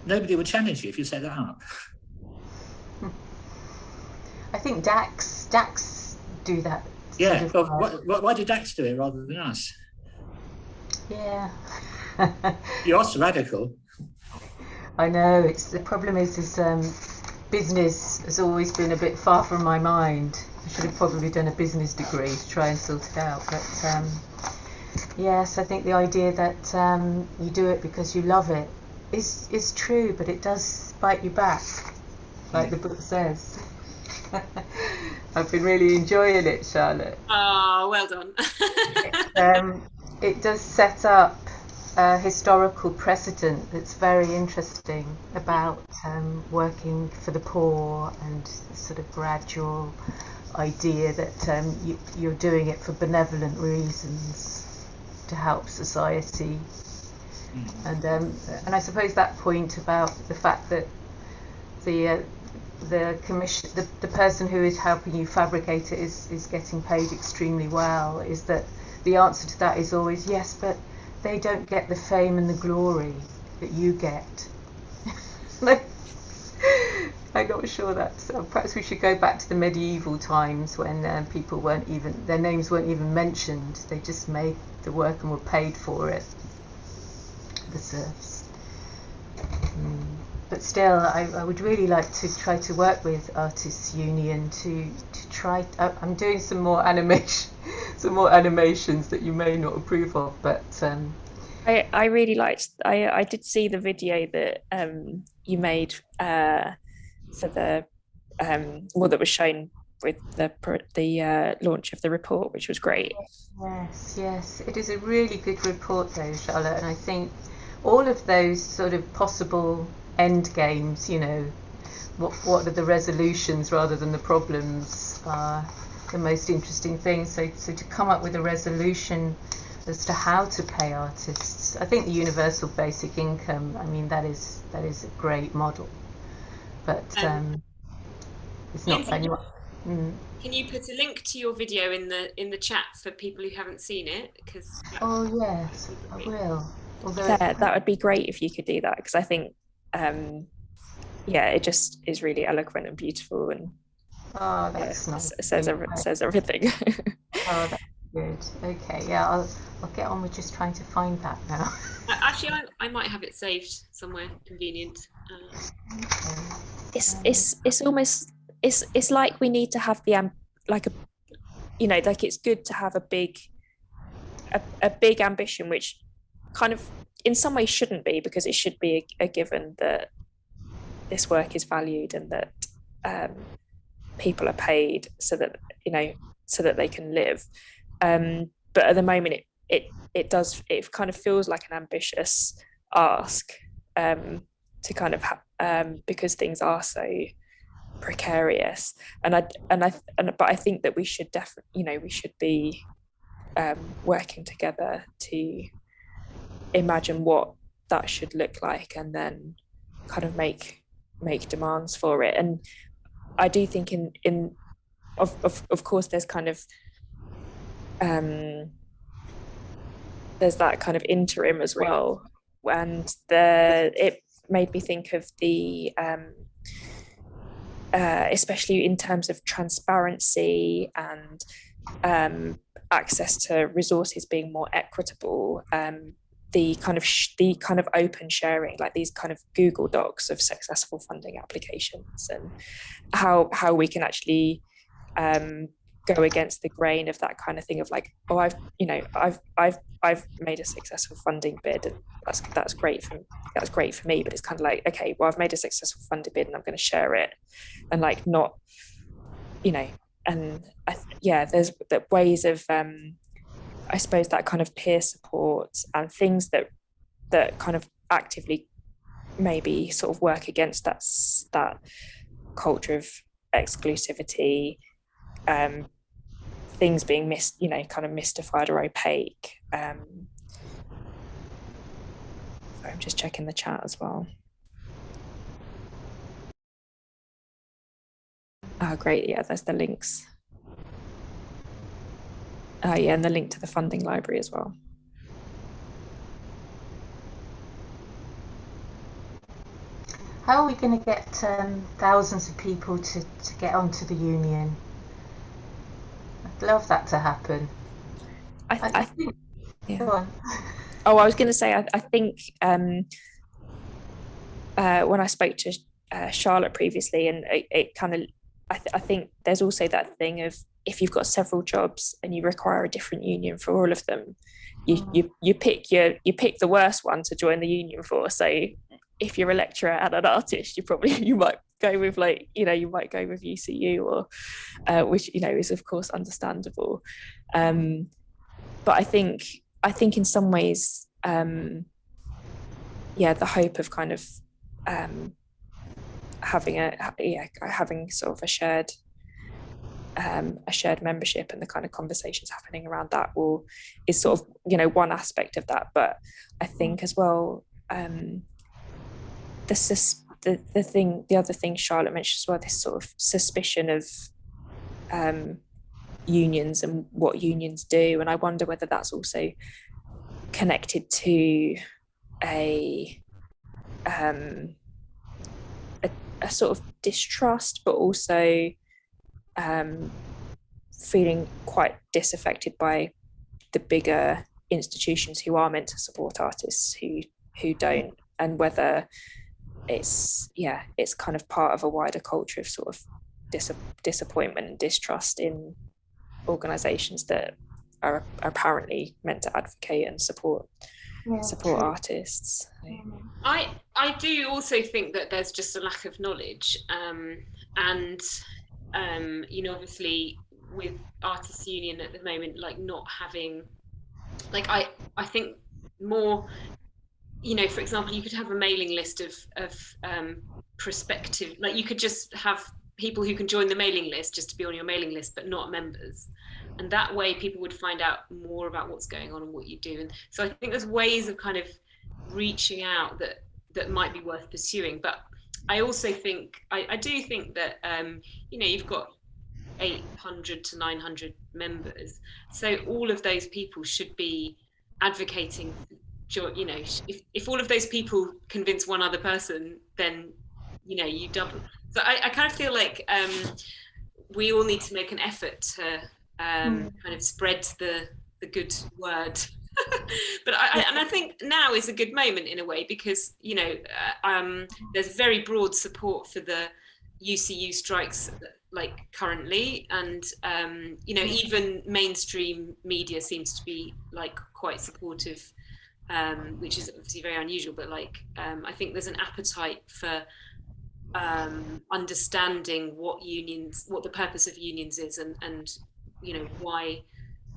nobody would challenge you if you set that up. I think DAX do that. Yeah, well, why did DAX do it rather than us? Yeah. You are so radical. I know. The problem is business has always been a bit far from my mind. I should have probably done a business degree to try and sort it out. But yes, I think the idea that you do it because you love it is true, but it does bite you back, like the book says. I've been really enjoying it, Charlotte. Oh, well done. It does set up a historical precedent that's very interesting about working for the poor, and the sort of gradual idea that you're doing it for benevolent reasons to help society. And I suppose that point about the fact that the commission, the person who is helping you fabricate it is getting paid extremely well, is that the answer to that is always yes, but they don't get the fame and the glory that you get. I'm not sure that's perhaps we should go back to the medieval times when people weren't even, their names weren't even mentioned. They just made the work and were paid for it, the serfs. But still, I would really like to try to work with Artists Union to try. I'm doing some more animations that you may not approve of, but I really liked. I did see the video that you made for the that was shown with the launch of the report, which was great. Yes, it is a really good report though, Charlotte, and I think all of those sort of possible end games, what are the resolutions rather than the problems, are the most interesting things. So to come up with a resolution as to how to pay artists, I think the universal basic income, I mean, that is a great model, but it's not Lindsay, anyone. Can you put a link to your video in the chat for people who haven't seen it? Oh yes, I will. Yeah, that would be great if you could do that, because I think it just is really eloquent and beautiful, and that's nice. Says everything. Oh, that's good. Okay, yeah, I'll get on with just trying to find that now. Actually, I might have it saved somewhere convenient. It's almost it's like we need to have the like it's good to have a big ambition, which kind of in some ways shouldn't be, because it should be a given that this work is valued and that people are paid so that they can live. But at the moment, it kind of feels like an ambitious ask to kind of because things are so precarious, but I think that we should definitely we should be working together to imagine what that should look like, and then kind of make make demands for it. And I do think of course there's kind of there's that kind of interim as well, and it made me think of the especially in terms of transparency and access to resources being more equitable, the kind of open sharing, like these kind of Google Docs of successful funding applications, and how we can actually go against the grain of that kind of thing of like, oh, I've made a successful funding bid, and that's great for me, but it's kind of like, okay, well, I've made a successful funding bid and I'm going to share it, and like not, and there's that ways of I suppose that kind of peer support and things that kind of actively maybe sort of work against that culture of exclusivity, things being kind of mystified or opaque. I'm just checking the chat as well. Oh, great. Yeah, there's the links. Yeah, and the link to the funding library as well. How are we going to get thousands of people to get onto the union? I'd love that to happen. I think, yeah. Go on. Oh, I was going to say, I think when I spoke to Charlotte previously, and it kind of, I think there's also that thing of, if you've got several jobs and you require a different union for all of them, you pick the worst one to join the union for. So if you're a lecturer and an artist, you might go with UCU, or which is of course understandable. But I think in some ways, the hope of kind of having sort of a shared membership, and the kind of conversations happening around that is sort of one aspect of that. But I think as well, the other thing Charlotte mentioned as well, this sort of suspicion of unions and what unions do, and I wonder whether that's also connected to a sort of distrust, but also feeling quite disaffected by the bigger institutions who are meant to support artists who don't, and whether it's kind of part of a wider culture of sort of disappointment and distrust in organizations that are apparently meant to advocate and support artists. I do also think that there's just a lack of knowledge, and obviously with Artists Union at the moment, like not having, like I think more, for example, you could have a mailing list of prospective, like you could just have people who can join the mailing list just to be on your mailing list, but not members. And that way people would find out more about what's going on and what you do. And so I think there's ways of kind of reaching out that might be worth pursuing. But I also think, I do think that, you've got 800 to 900 members. So all of those people should be advocating, if all of those people convince one other person, then, you double. So I kind of feel like we all need to make an effort to kind of spread the good word. But I think now is a good moment in a way, because there's very broad support for the UCU strikes like currently, and even mainstream media seems to be like quite supportive, which is obviously very unusual, but I think there's an appetite for understanding what the purpose of unions is, and why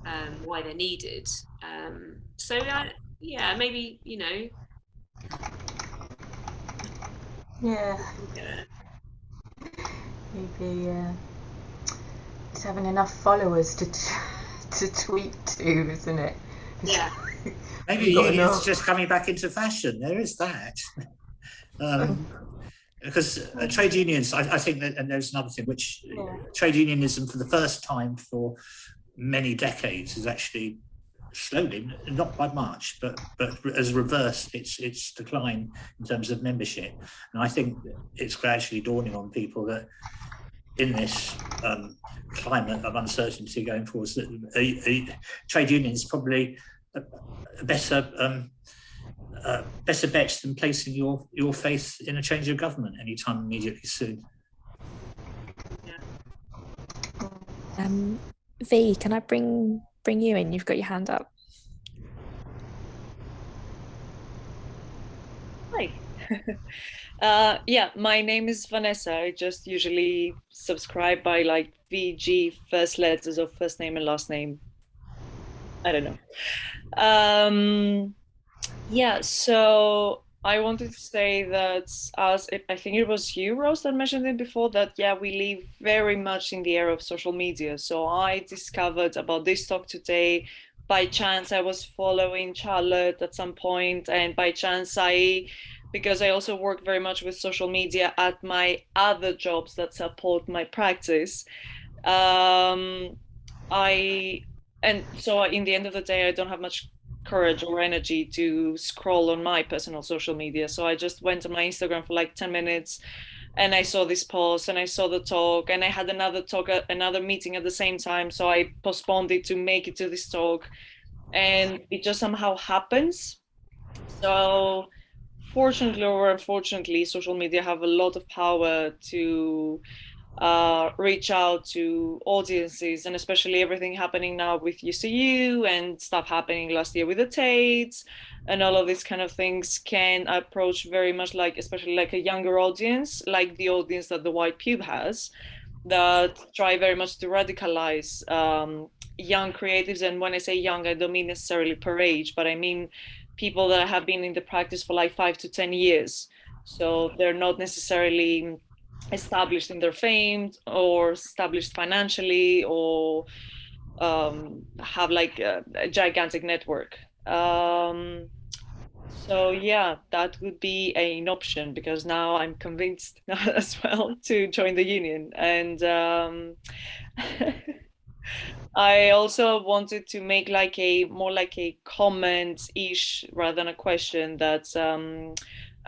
they're needed. So maybe maybe it's having enough followers to tweet to, isn't it? Yeah. Maybe unions just coming back into fashion. There is that. because trade unions, I think that, and there's another thing, which trade unionism for the first time for many decades is actually slowly, not by much, but has reversed its decline in terms of membership. And I think it's gradually dawning on people that in this climate of uncertainty going forward, that trade union is probably a better bet than placing your faith in a change of government anytime immediately soon. V, can I bring you in? You've got your hand up. Hi. Yeah, my name is Vanessa. I just usually subscribe by like VG, first letters of first name and last name. I don't know. Yeah, so I wanted to say that I think it was you, Rose, that mentioned it before, that yeah, we live very much in the era of social media. So I discovered about this talk today by chance. I was following Charlotte at some point, and by chance because I also work very much with social media at my other jobs that support my practice. And so in the end of the day, I don't have much courage or energy to scroll on my personal social media. So I just went on my Instagram for like 10 minutes and I saw this post and I saw the talk, and I had another meeting at the same time. So I postponed it to make it to this talk, and it just somehow happens. So fortunately or unfortunately, social media have a lot of power to reach out to audiences, and especially everything happening now with UCU and stuff happening last year with the Tates and all of these kind of things can approach very much like, especially like a younger audience, like the audience that the White Pube has, that try very much to radicalize young creatives. And when I say young, I don't mean necessarily per age, but I mean people that have been in the practice for like 5 to 10 years. So they're not necessarily established in their fame or established financially or have like a gigantic network. So yeah, that would be an option, because now I'm convinced as well to join the union. And I also wanted to make like more like a comment-ish rather than a question, that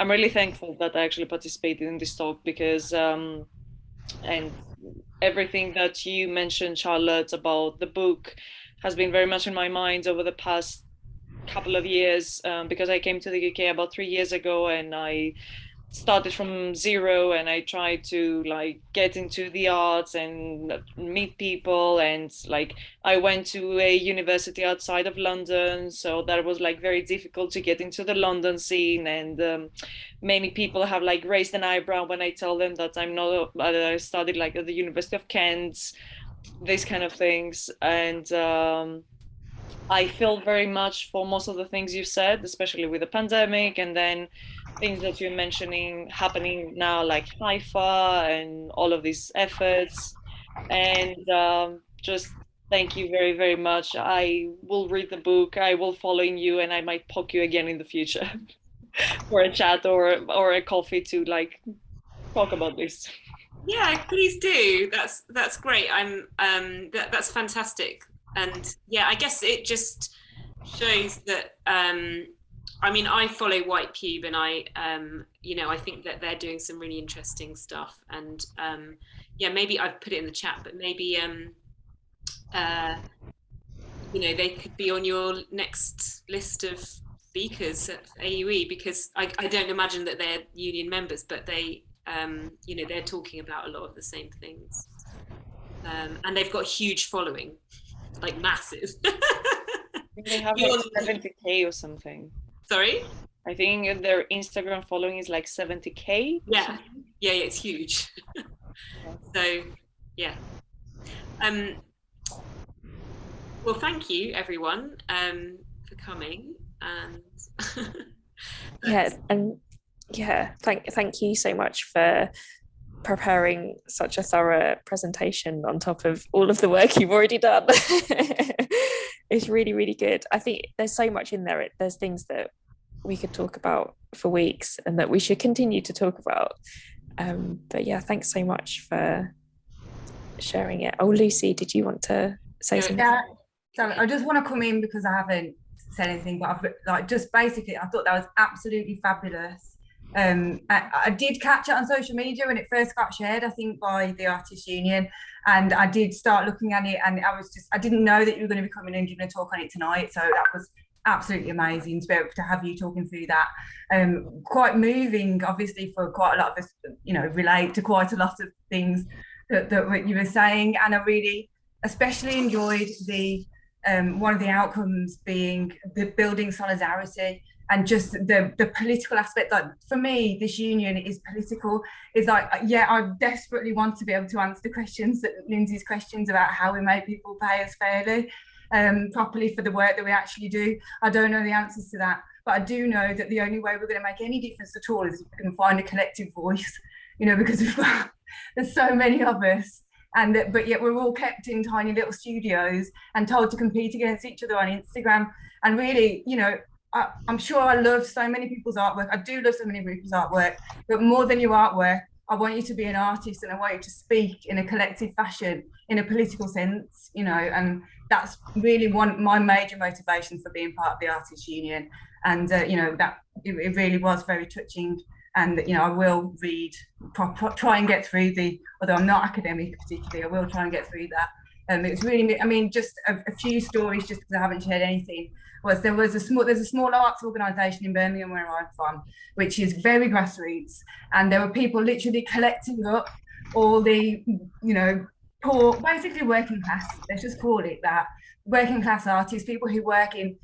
I'm really thankful that I actually participated in this talk, because and everything that you mentioned, Charlotte, about the book has been very much in my mind over the past couple of years, because I came to the UK about 3 years ago, and I started from zero, and I tried to like get into the arts and meet people, and like I went to a university outside of London, so that was like very difficult to get into the London scene. And many people have like raised an eyebrow when I tell them that I studied like at the University of Kent, these kind of things. And I feel very much for most of the things you said, especially with the pandemic, and then things that you're mentioning happening now, like Haifa and all of these efforts. And just thank you very, very much. I will read the book, I will follow you, and I might poke you again in the future for a chat or a coffee to like talk about this. Yeah, please do. That's great. That's fantastic. And yeah, I guess it just shows that I mean, I follow White Pube, and I think that they're doing some really interesting stuff. And yeah, maybe I've put it in the chat, but maybe they could be on your next list of speakers at AUE, because I don't imagine that they're union members, but they they're talking about a lot of the same things, and they've got a huge following, like massive. They have like 70K or something. Sorry? I think their Instagram following is like 70K. Yeah, it's huge. So, yeah. Well, thank you, everyone, for coming. And thank you so much for preparing such a thorough presentation on top of all of the work you've already done. It's really, really good. I think there's so much in there. There's things that we could talk about for weeks and that we should continue to talk about. But yeah, thanks so much for sharing it. Oh, Lucy, did you want to say something? Yeah, so I just want to come in because I haven't said anything, but I've just basically, I thought that was absolutely fabulous. I did catch it on social media when it first got shared, I think by the Artists Union, and I did start looking at it, and I didn't know that you were going to be coming and giving a talk on it tonight, so that was absolutely amazing to be able to have you talking through that. Quite moving, obviously, for quite a lot of us, relate to quite a lot of things that you were saying, and I really especially enjoyed the one of the outcomes being the building solidarity and just the political aspect. Like, for me, this union is political. It's like, yeah, I desperately want to be able to answer the questions, that Lindsay's questions about how we make people pay us fairly, properly for the work that we actually do. I don't know the answers to that, but I do know that the only way we're going to make any difference at all is if we can find a collective voice, because there's so many of us. But yet we're all kept in tiny little studios and told to compete against each other on Instagram. And really, I'm sure I love so many people's artwork. I do love so many people's artwork, but more than your artwork, I want you to be an artist, and I want you to speak in a collective fashion, in a political sense, and that's really my major motivation for being part of the Artists Union. And, that it really was very touching. And, I will read, try and get through although I'm not academic particularly, I will try and get through that. It was really, just a few stories, just because I haven't shared anything, there's a small arts organisation in Birmingham where I'm from, which is very grassroots. And there were people literally collecting up all the, poor, basically working class, let's just call it that, working class artists, people who work in,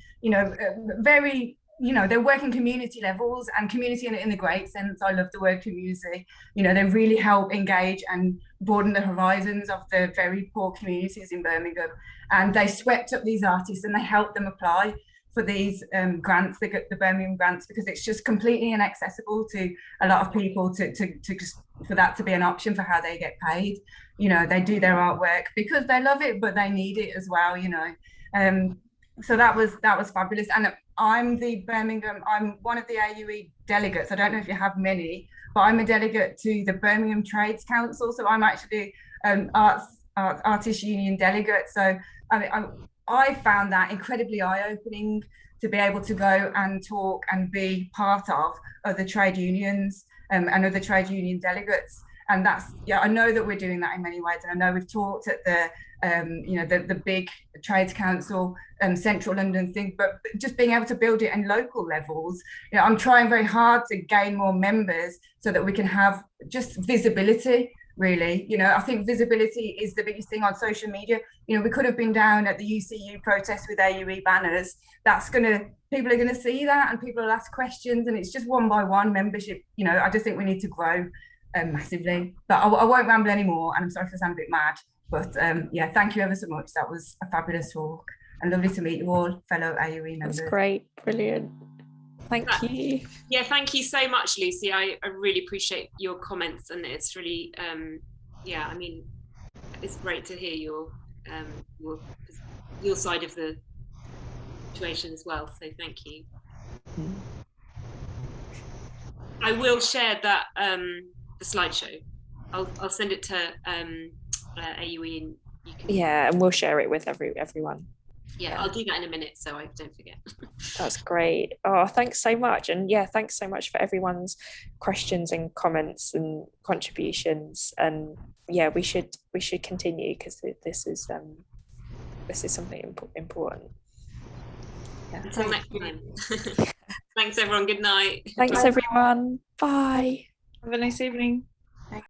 very, they work in community levels, and community in the great sense. I love the word community. They really help engage and broaden the horizons of the very poor communities in Birmingham. And they swept up these artists and they helped them apply for these grants, the Birmingham grants, because it's just completely inaccessible to a lot of people to just for that to be an option for how they get paid. They do their artwork because they love it, but they need it as well. So that was fabulous. And I'm one of the AUE delegates. I don't know if you have many, but I'm a delegate to the Birmingham Trades Council. So I'm actually Artists Union delegate. So I found that incredibly eye-opening to be able to go and talk and be part of other trade unions and other trade union delegates. And I know that we're doing that in many ways. And I know we've talked at the big Trades Council, Central London thing, but just being able to build it in local levels. I'm trying very hard to gain more members so that we can have just visibility, really. I think visibility is the biggest thing on social media. We could have been down at the UCU protest with AUE banners. People are gonna see that, and people will ask questions, and it's just one by one membership. I just think we need to grow massively. But I won't ramble anymore, and I'm sorry if I sound a bit mad. But yeah, thank you ever so much. That was a fabulous talk, and lovely to meet you all, fellow AUE members. That's great, brilliant. Thank you. Yeah, thank you so much, Lucy. I really appreciate your comments, and it's really, it's great to hear your side of the situation as well. So thank you. I will share that the slideshow. I'll send it to AUE, and you can. Yeah, and we'll share it with everyone. Yeah, I'll do that in a minute so I don't forget. That's great. Oh, thanks so much. And yeah, thanks so much for everyone's questions and comments and contributions. And yeah, we should continue, because this is something important. Yeah. Until next time. Thanks everyone. Good night. Thanks everyone. Bye. Have a nice evening.